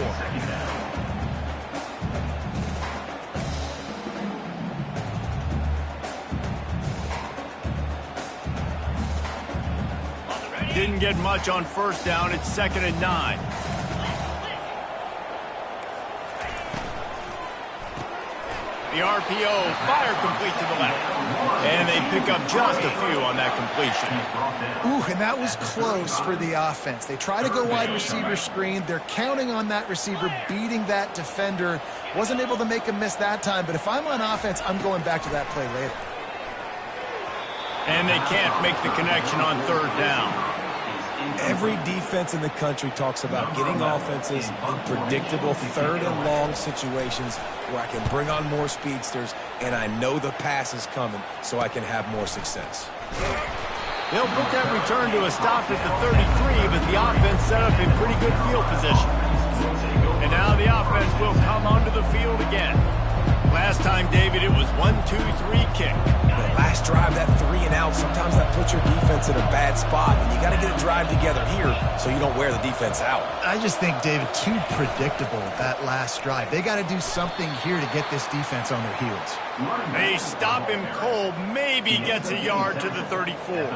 Didn't get much on 1st down. It's 2nd and 9. The RPO, fire complete to the left. And they pick up just a few on that completion. Ooh, and that was close for the offense. They try to go wide receiver screen. They're counting on that receiver beating that defender. Wasn't able to make a miss that time, but if I'm on offense, I'm going back to that play later. And they can't make the connection on 3rd down. Every defense in the country talks about getting offenses in predictable 3rd and long situations where I can bring on more speedsters and I know the pass is coming so I can have more success. They'll put that return to a stop at the 33, but the offense set up in pretty good field position. And now the offense will come onto the field again. Last time, David, it was 1-2-3 kick. The last drive, that 3 and out, sometimes that puts your defense in a bad spot, and you got to get a drive together here so you don't wear the defense out. I just think, David, too predictable that last drive. They got to do something here to get this defense on their heels. They stop him cold, maybe gets a yard to the 34.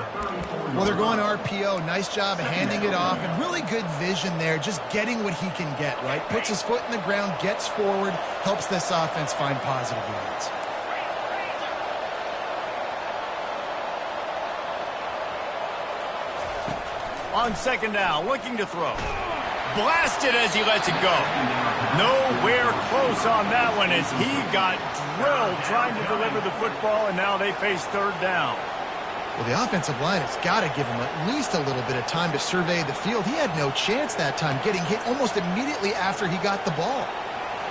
Well, they're going RPO. Nice job handing it off, and really good vision there, just getting what he can get, right? Puts his foot in the ground, gets forward, helps this offense find positive yards. On 2nd down, looking to throw. Blasted as he lets it go. Nowhere close on that one as he got drilled trying to deliver the football, and now they face 3rd down. Well, the offensive line has got to give him at least a little bit of time to survey the field. He had no chance that time, getting hit almost immediately after he got the ball.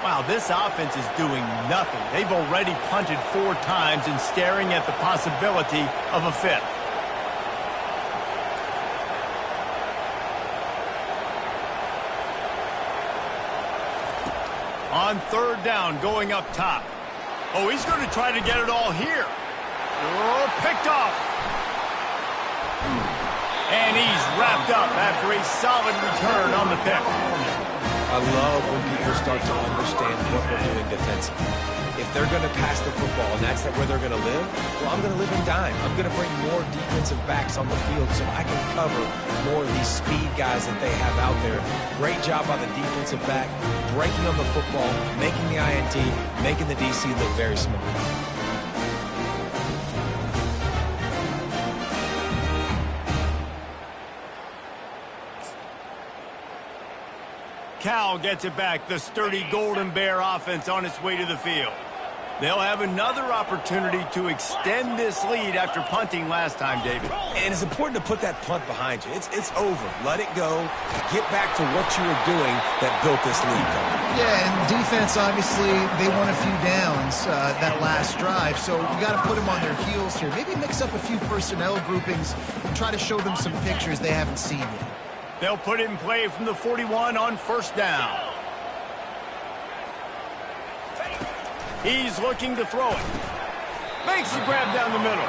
Wow, this offense is doing nothing. They've already punted 4 times and staring at the possibility of a 5th. On 3rd down, going up top. Oh, he's going to try to get it all here. Oh, picked off. And he's wrapped up after a solid return on the pick. I love when people start to understand what we're doing defensively. If they're going to pass the football and that's where they're going to live, well, I'm going to live in dime. I'm going to bring more defensive backs on the field so I can cover more of these speed guys that they have out there. Great job by the defensive back, breaking on the football, making the INT, making the DC look very smart. Cal gets it back. The sturdy Golden Bear offense on its way to the field. They'll have another opportunity to extend this lead after punting last time, David. And it's important to put that punt behind you. It's over. Let it go. Get back to what you were doing that built this lead. Yeah, and defense, obviously, they won a few downs that last drive, so you got to put them on their heels here. Maybe mix up a few personnel groupings and try to show them some pictures they haven't seen yet. They'll put it in play from the 41 on first down. He's looking to throw it. Makes the grab down the middle.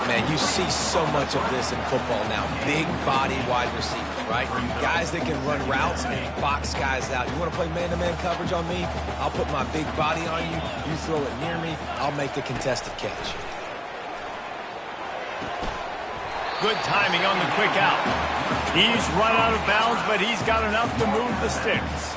Man, you see so much of this in football now. Big body wide receivers, right? Guys that can run routes and box guys out. You want to play man-to-man coverage on me? I'll put my big body on you. You throw it near me, I'll make the contested catch. Good timing on the quick out. He's run out of bounds, but he's got enough to move the sticks.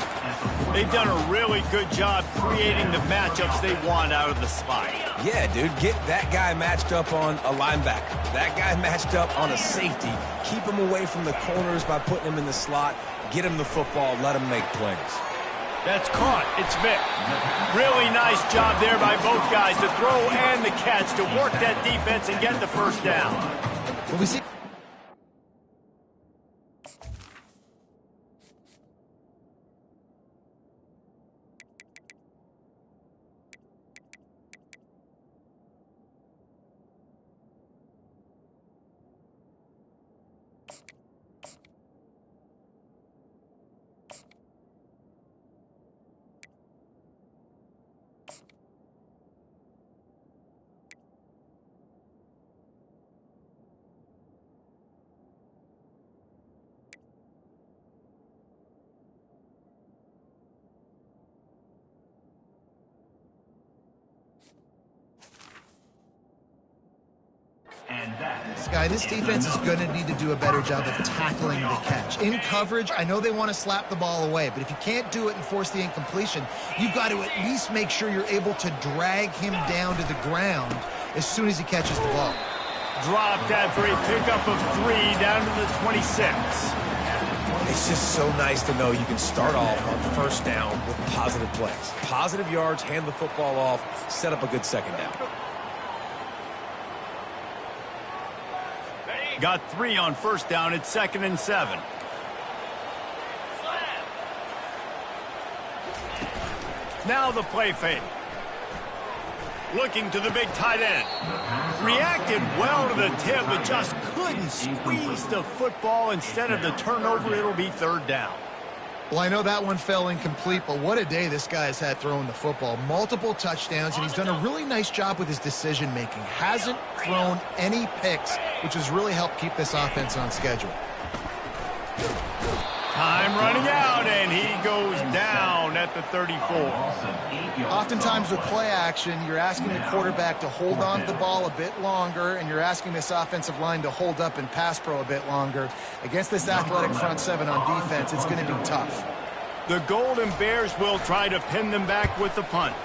They've done a really good job creating the matchups they want out of the slot. Yeah, dude, get that guy matched up on a linebacker. That guy matched up on a safety. Keep him away from the corners by putting him in the slot. Get him the football. Let him make plays. That's caught. It's Vic. Really nice job there by both guys, the throw and the catch, to work that defense and get the first down. Well, we see... This defense is going to need to do a better job of tackling the catch. In coverage, I know they want to slap the ball away, but if you can't do it and force the incompletion, you've got to at least make sure you're able to drag him down to the ground as soon as he catches the ball. Dropped after a pickup of 3 down to the 26. It's just so nice to know you can start off on first down with positive plays. Positive yards, hand the football off, set up a good second down. Got 3 on first down. It's 2nd and 7. Now the play fake. Looking to the big tight end. Reacted well to the tip, but just couldn't squeeze the football. Instead of the turnover, it'll be 3rd down. Well, I know that one fell incomplete, but what a day this guy has had throwing the football. Multiple touchdowns, and he's done a really nice job with his decision-making. Hasn't thrown any picks, which has really helped keep this offense on schedule. Time running out, and he goes down at the 34. Oftentimes with play action, you're asking the quarterback to hold on to the ball a bit longer, and you're asking this offensive line to hold up in pass pro a bit longer. Against this athletic front seven on defense, it's going to be tough. The Golden Bears will try to pin them back with the punt.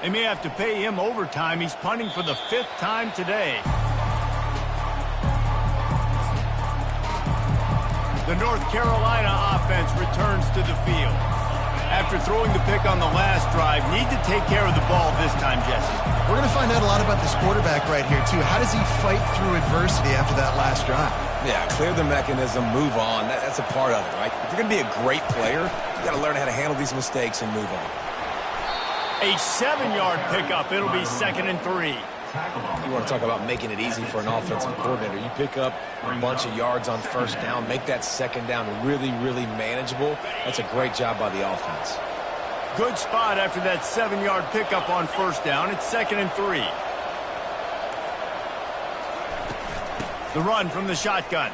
They may have to pay him overtime. He's punting for the 5th time today. The North Carolina offense returns to the field. After throwing the pick on the last drive, need to take care of the ball this time, Jesse. We're going to find out a lot about this quarterback right here, too. How does he fight through adversity after that last drive? Yeah, clear the mechanism, move on. That's a part of it, right? If you're going to be a great player, you got to learn how to handle these mistakes and move on. A 7-yard pickup. It'll be 2nd and 3. You want to talk about making it easy for an offensive coordinator. You pick up a bunch of yards on first down, make that second down really, really manageable. That's a great job by the offense. Good spot after that 7-yard pickup on first down. It's 2nd and 3. The run from the shotgun.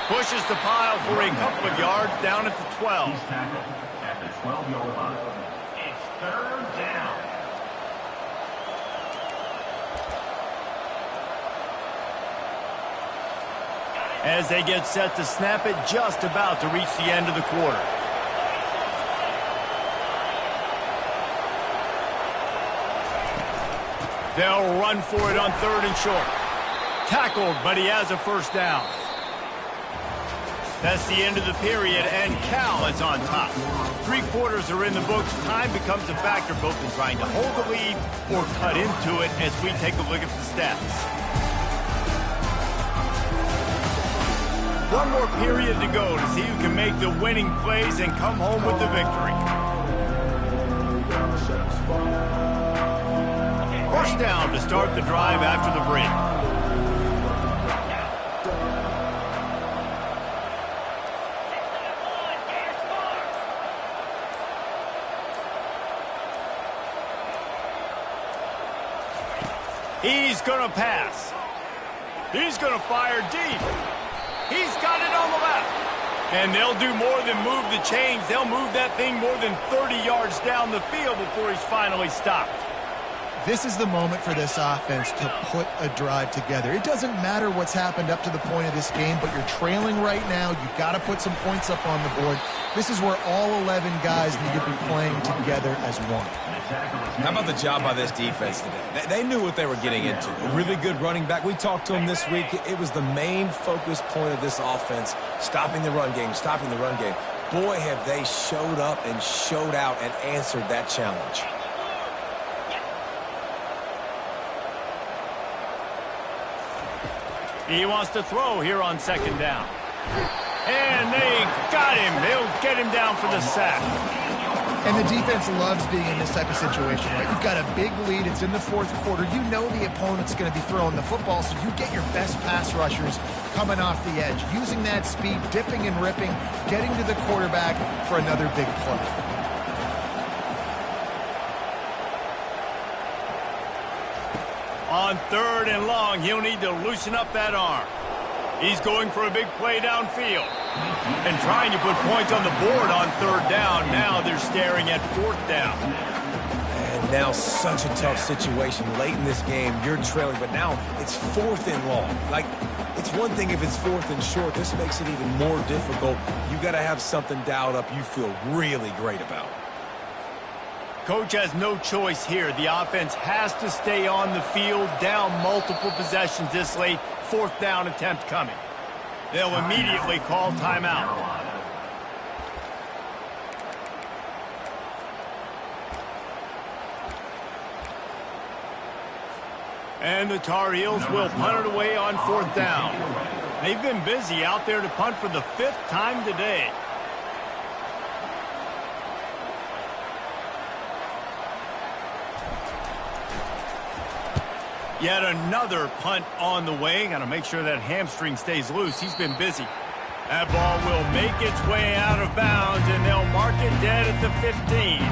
Pushes the pile for a couple of yards down at the 12. He's tackled at the 12-yard line. It's third down. As they get set to snap it, just about to reach the end of the quarter. They'll run for it on 3rd and short. Tackled, but he has a first down. That's the end of the period, and Cal is on top. 3 quarters are in the books. Time becomes a factor both in trying to hold the lead or cut into it as we take a look at the stats. 1 more period to go to see who can make the winning plays and come home with the victory. First down to start the drive after the break. He's going to pass. He's going to fire deep. He's got it on the left. And they'll do more than move the chains. They'll move that thing more than 30 yards down the field before he's finally stopped. This is the moment for this offense to put a drive together. It doesn't matter what's happened up to the point of this game, but you're trailing right now. You've got to put some points up on the board. This is where all 11 guys need to be playing together as one. How about the job by this defense today? They knew what they were getting into. A really good running back. We talked to him this week. It was the main focus point of this offense, stopping the run game, stopping the run game. Boy, have they showed up and showed out and answered that challenge. He wants to throw here on 2nd down. And they got him. They'll get him down for the sack. And the defense loves being in this type of situation, right? You've got a big lead. It's in the 4th quarter. You know the opponent's going to be throwing the football, so you get your best pass rushers coming off the edge, using that speed, dipping and ripping, getting to the quarterback for another big play. On 3rd and long, he'll need to loosen up that arm. He's going for a big play downfield. And trying to put points on the board on 3rd down. Now they're staring at 4th down. And now such a tough situation late in this game. You're trailing, but now it's 4th and long. Like, it's one thing if it's 4th and short. This makes it even more difficult. You got to have something dialed up you feel really great about. Coach has no choice here. The offense has to stay on the field, down multiple possessions this late. 4th down attempt coming. They'll immediately call timeout. And the Tar Heels will punt it away on 4th down. They've been busy out there to punt for the 5th time today. Yet another punt on the way. Got to make sure that hamstring stays loose. He's been busy. That ball will make its way out of bounds, and they'll mark it dead at the 15.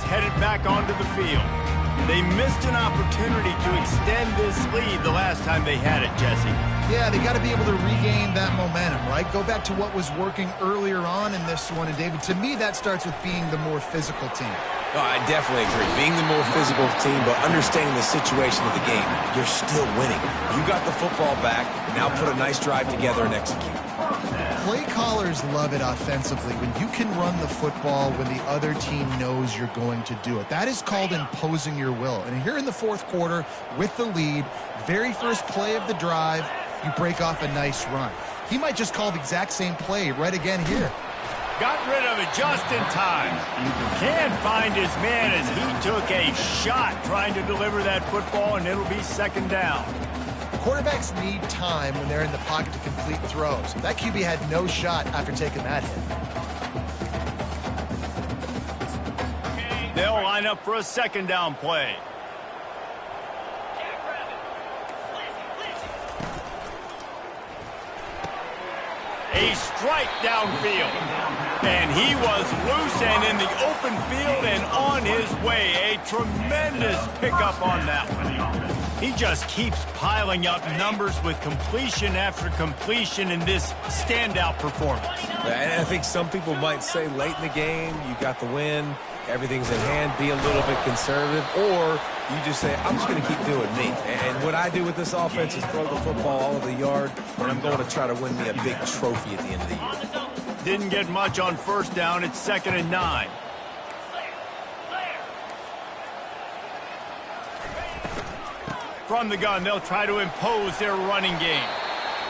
Headed back onto the field. They missed an opportunity to extend this lead the last time they had it, Jesse. Yeah, they got to be able to regain that momentum, right? Go back to what was working earlier on in this one. And, David, to me, that starts with being the more physical team. Oh, I definitely agree. Being the more physical team, but understanding the situation of the game, you're still winning. You got the football back. Now put a nice drive together and execute. Play callers love it offensively when you can run the football when the other team knows you're going to do it. That is called imposing your will. And here in the 4th quarter with the lead, very first play of the drive, you break off a nice run. He might just call the exact same play right again here. Got rid of it just in time. Can't find his man as he took a shot trying to deliver that football, and it'll be 2nd down. Quarterbacks need time when they're in the pocket to complete throws. That QB had no shot after taking that hit. They'll line up for a second down play. A strike downfield. And he was loose and in the open field and on his way. A tremendous pickup on that one. He just keeps piling up numbers with completion after completion in this standout performance. And I think some people might say late in the game, you got the win, everything's in hand, be a little bit conservative, or you just say, I'm just going to keep doing me. And what I do with this offense is throw the football all over the yard, and I'm going to try to win me a big trophy at the end of the year. Didn't get much on first down. It's 2nd and 9. From the gun, they'll try to impose their running game.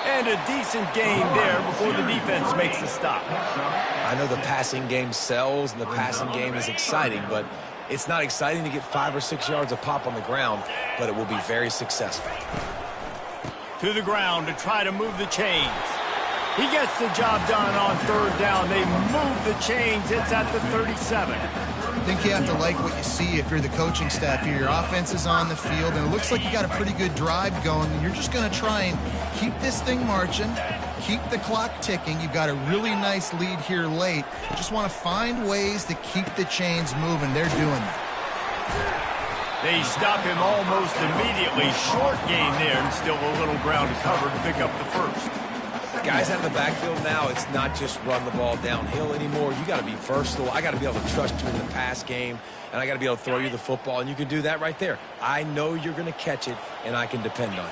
And a decent gain there before the defense makes the stop. I know the passing game sells and the passing game is exciting, but it's not exciting to get 5 or 6 yards a pop on the ground, but it will be very successful. To the ground to try to move the chains. He gets the job done on 3rd down. They move the chains. It's at the 37. I think you have to like what you see if you're the coaching staff here. Your offense is on the field, and it looks like you got a pretty good drive going. And you're just going to try and keep this thing marching, keep the clock ticking. You've got a really nice lead here late. Just want to find ways to keep the chains moving. They're doing that. They stop him almost immediately. Short gain there, and still a little ground to cover to pick up the first. Guys out in the backfield now, it's not just run the ball downhill anymore. You got to be versatile. I got to be able to trust you in the pass game, and I got to be able to throw you the football, and you can do that right there. I know you're going to catch it, and I can depend on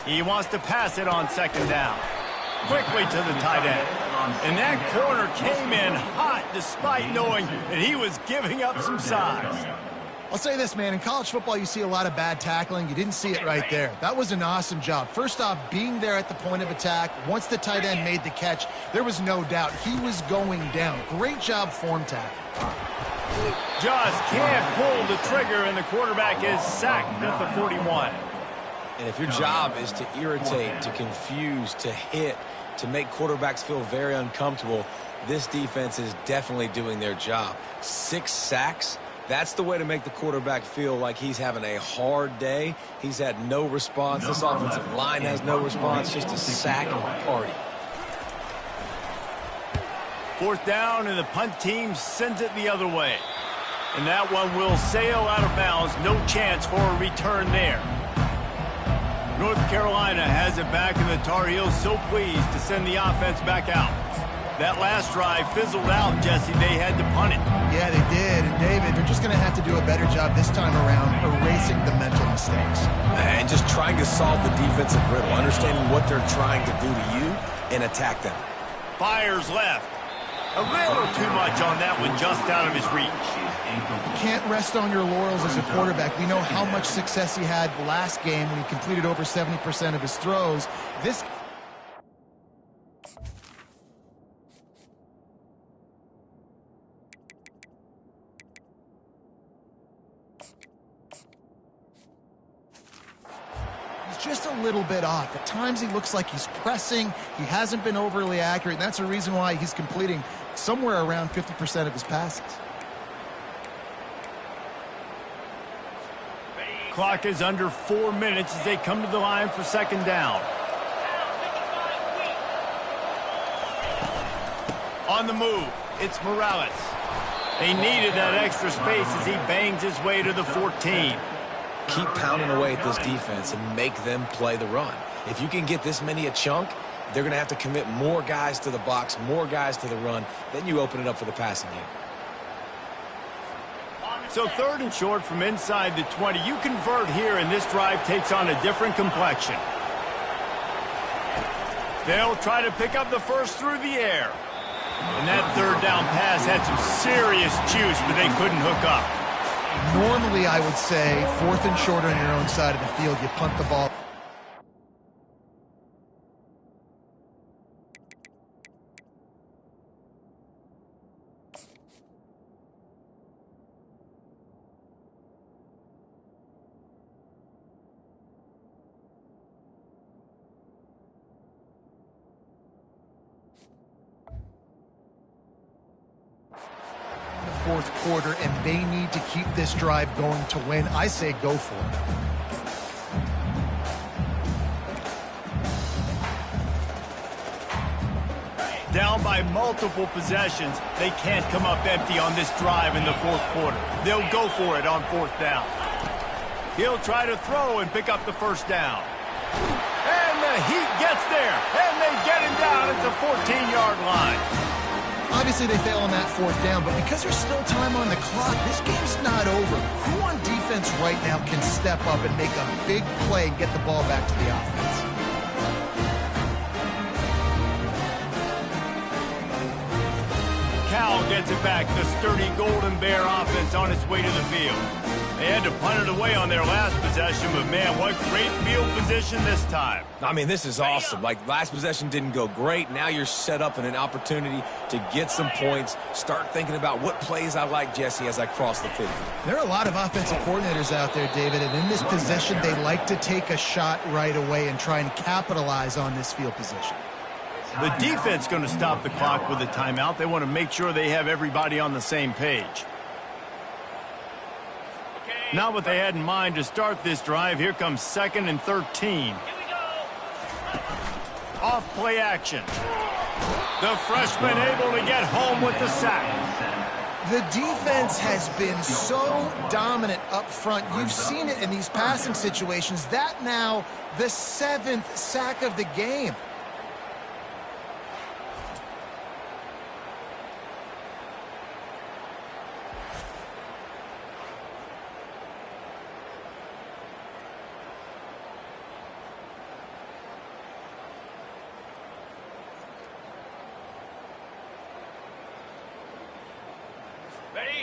you. He wants to pass it on 2nd down. Quickly to the tight end. And that corner came in hot despite knowing that he was giving up some size. I'll say this, man. In college football, you see a lot of bad tackling. You didn't see it right there. That was an awesome job. First off, being there at the point of attack. Once the tight end made the catch, there was no doubt he was going down. Great job form tackle. Just can't pull the trigger, and the quarterback is sacked at the 41. And if your job is to irritate, to confuse, to hit, to make quarterbacks feel very uncomfortable, this defense is definitely doing their job. 6 sacks. That's the way to make the quarterback feel like he's having a hard day. He's had no response. This offensive line has no response. Just a sack party. 4th down, and the punt team sends it the other way. And that one will sail out of bounds. No chance for a return there. North Carolina has it back, and the Tar Heels so pleased to send the offense back out. That last drive fizzled out, Jesse. They had to punt it. Yeah, they did. And, David, they're just going to have to do a better job this time around erasing the mental mistakes. And just trying to solve the defensive riddle, understanding what they're trying to do to you and attack them. Fires left. A little too much on that one, just out of his reach. You can't rest on your laurels as a quarterback. We know how much success he had last game when he completed over 70% of his throws. This just a little bit off. At times he looks like he's pressing. He hasn't been overly accurate, and that's a reason why he's completing somewhere around 50% of his passes. Clock is under 4 minutes as they come to the line for 2nd down. On the move, it's Morales. They needed that extra space as he bangs his way to the 14. Keep pounding away at this defense and make them play the run. If you can get this many a chunk, they're going to have to commit more guys to the box, more guys to the run. Then you open it up for the passing game. So 3rd and short from inside the 20. You convert here, and this drive takes on a different complexion. They'll try to pick up the first through the air. And that 3rd down pass had some serious juice, but they couldn't hook up. Normally, I would say 4th and short on your own side of the field, you punt the ball. fourth quarter, and they need to keep this drive going to win. I say go for it. Down by multiple possessions, they can't come up empty on this drive in the fourth quarter. They'll go for it on fourth down. He'll try to throw and pick up the first down. And the Heat gets there, and they get him down at the 14-yard line. Obviously, they fail on that fourth down, but because there's still time on the clock, this game's not over. Who on defense right now can step up and make a big play and get the ball back to the offense? Cal gets it back. The sturdy Golden Bear offense on its way to the field. They had to punt it away on their last possession, but man, what great field position this time. I mean, this is awesome. Like, last possession didn't go great. Now you're set up in an opportunity to get some points. Start thinking about what plays I like, Jesse, as I cross the 50. There are a lot of offensive coordinators out there, David, and in this position, they like to take a shot right away and try and capitalize on this field position. The defense going to stop the clock with a timeout. They want to make sure they have everybody on the same page. Not what they had in mind to start this drive. Here comes 2nd and 13. Off play action. The freshman able to get home with the sack. The defense has been so dominant up front. You've seen it in these passing situations. That now the 7th sack of the game.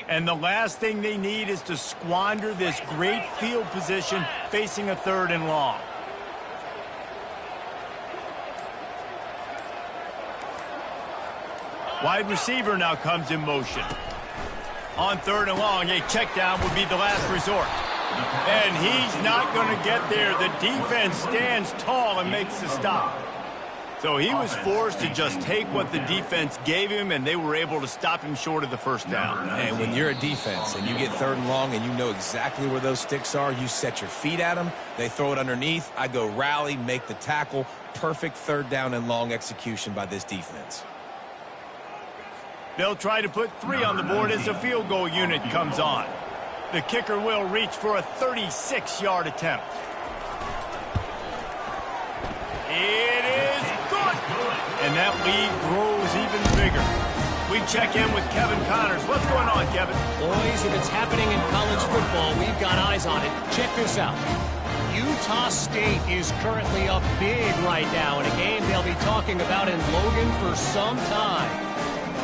And the last thing they need is to squander this great field position facing a 3rd and long. Wide receiver now comes in motion. On 3rd and long, a check down would be the last resort. And he's not going to get there. The defense stands tall and makes the stop. So he was forced to just take what the defense gave him, and they were able to stop him short of the first down. And when you're a defense and you get 3rd and long and you know exactly where those sticks are, you set your feet at them, they throw it underneath, I go rally, make the tackle. Perfect 3rd down and long execution by this defense. They'll try to put 3 on the board as the field goal unit comes on. The kicker will reach for a 36-yard attempt. It is good. And that lead grows even bigger. We check in with Kevin Connors. What's going on, Kevin? Boys, if it's happening in college football, we've got eyes on it. Check this out. Utah State is currently up big right now in a game they'll be talking about in Logan for some time.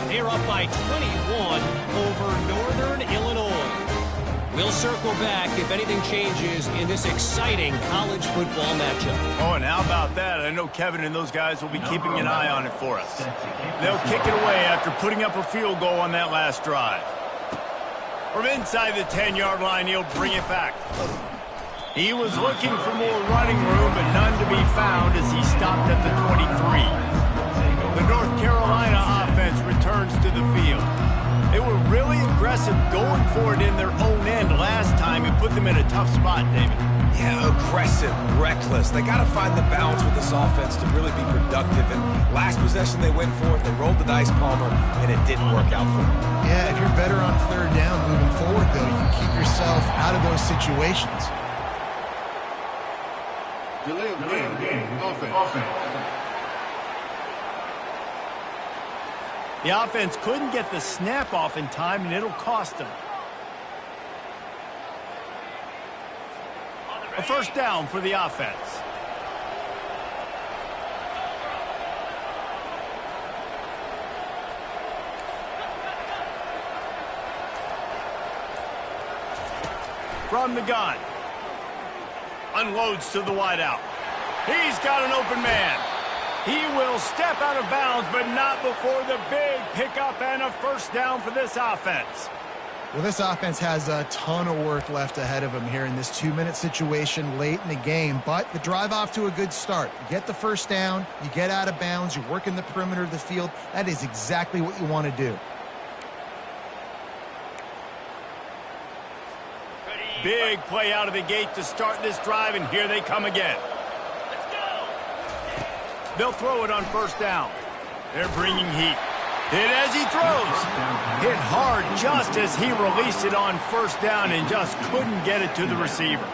They're up by 21 over Northern Illinois. We'll circle back if anything changes in this exciting college football matchup. Oh, and how about that? I know Kevin and those guys will be keeping an eye on it for us. They'll kick it away after putting up a field goal on that last drive. From inside the 10-yard line, he'll bring it back. He was looking for more running room, but none to be found as he stopped at the 23. The North Carolina offense returns to the field. They were really aggressive going for it in their own end last time. It put them in a tough spot, David. Yeah, aggressive, reckless. They got to find the balance with this offense to really be productive. And last possession they went for it. They rolled the dice, Palmer, and it didn't work out for them. Yeah, if you're better on 3rd down moving forward, though, you can keep yourself out of those situations. Delay of game, offense. The offense couldn't get the snap off in time, and it'll cost them. A 1st down for the offense. From the gun. Unloads to the wideout. He's got an open man. He will step out of bounds, but not before the big pickup and a 1st down for this offense. Well, this offense has a ton of work left ahead of them here in this 2-minute situation late in the game, but the drive off to a good start. You get the 1st down, you get out of bounds, you work in the perimeter of the field. That is exactly what you want to do. Big play out of the gate to start this drive, and here they come again. They'll throw it on first down. They're bringing heat. Hit as he throws. Hit hard just as he released it on first down and just couldn't get it to the receiver.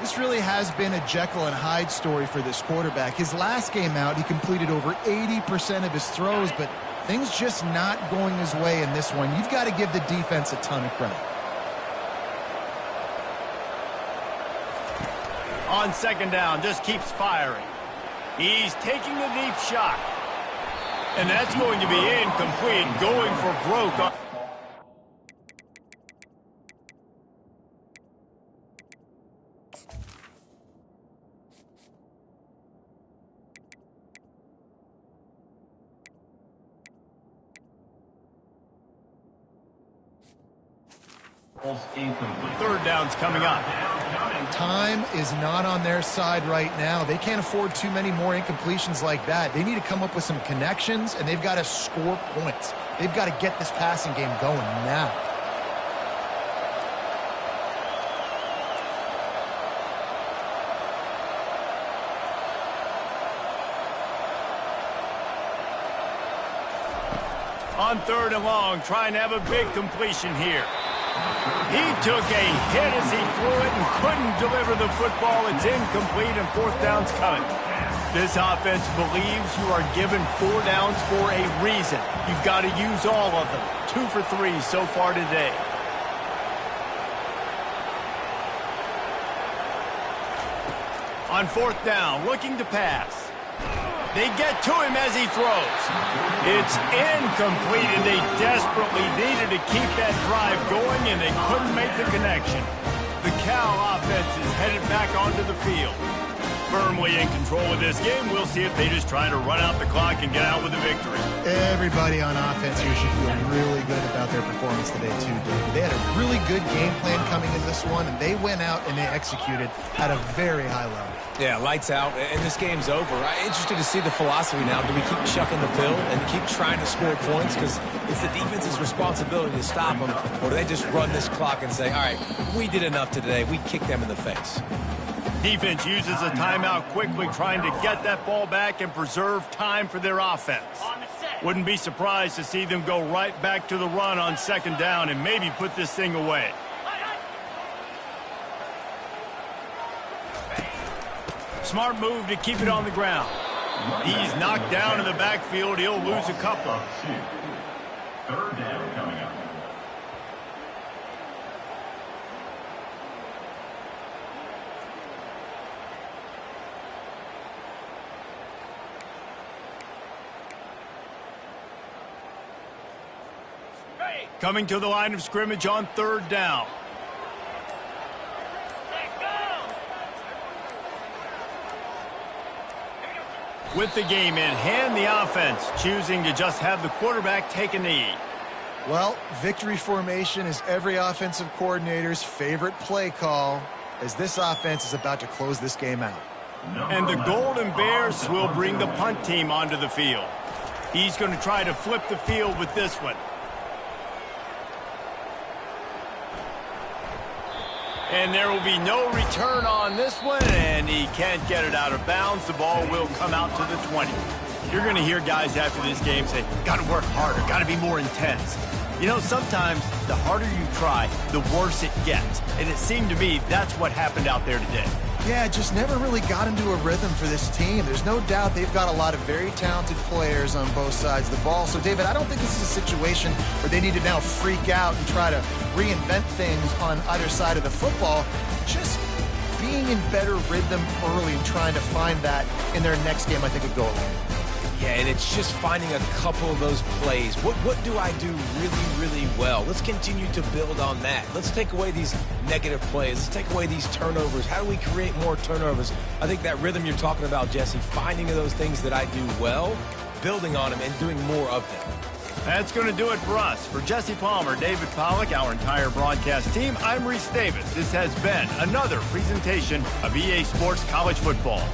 This really has been a Jekyll and Hyde story for this quarterback. His last game out, he completed over 80% of his throws, but things just not going his way in this one. You've got to give the defense a ton of credit. On second down, just keeps firing. He's taking the deep shot. And that's going to be incomplete, going for broke. Third down's coming up. Time is not on their side right now. They can't afford too many more incompletions like that. They need to come up with some connections, and they've got to score points. They've got to get this passing game going now. On third and long, trying to have a big completion here. He took a hit as he threw it and couldn't deliver the football. It's incomplete, and fourth down's coming. This offense believes you are given 4 downs for a reason. You've got to use all of them. 2 for 3 so far today. On fourth down, looking to pass. They get to him as he throws. It's incomplete, and they desperately needed to keep that drive going, and they couldn't make the connection. The Cal offense is headed back onto the field. Firmly in control of this game. We'll see if they just try to run out the clock and get out with a victory. Everybody on offense here should feel really good about their performance today, too, David. They had a really good game plan coming in this one, and they went out and they executed at a very high level. Yeah, lights out, and this game's over. I'm interested to see the philosophy now. Do we keep chucking the pill and keep trying to score points because it's the defense's responsibility to stop them, or do they just run this clock and say, all right, we did enough today, we kicked them in the face? Defense uses a timeout quickly, trying to get that ball back and preserve time for their offense. Wouldn't be surprised to see them go right back to the run on second down and maybe put this thing away. Smart move to keep it on the ground. He's knocked down in the backfield. He'll lose a couple. Third down coming up. Coming to the line of scrimmage on third down. With the game in hand, the offense choosing to just have the quarterback take a knee. Well, victory formation is every offensive coordinator's favorite play call as this offense is about to close this game out. And the Golden Bears will bring the punt team onto the field. He's going to try to flip the field with this one. And there will be no return on this one, and he can't get it out of bounds. The ball will come out to the 20. You're going to hear guys after this game say, got to work harder, got to be more intense. You know, sometimes the harder you try, the worse it gets. And it seemed to me that's what happened out there today. Yeah, just never really got into a rhythm for this team. There's no doubt they've got a lot of very talented players on both sides of the ball. So, David, I don't think this is a situation where they need to now freak out and try to reinvent things on either side of the football. Just being in better rhythm early and trying to find that in their next game, I think, would go a long way. Yeah, and it's just finding a couple of those plays. What do I do really, really well? Let's continue to build on that. Let's take away these negative plays. Let's take away these turnovers. How do we create more turnovers? I think that rhythm you're talking about, Jesse, finding those things that I do well, building on them, and doing more of them. That's going to do it for us. For Jesse Palmer, David Pollack, our entire broadcast team, I'm Reese Davis. This has been another presentation of EA Sports College Football.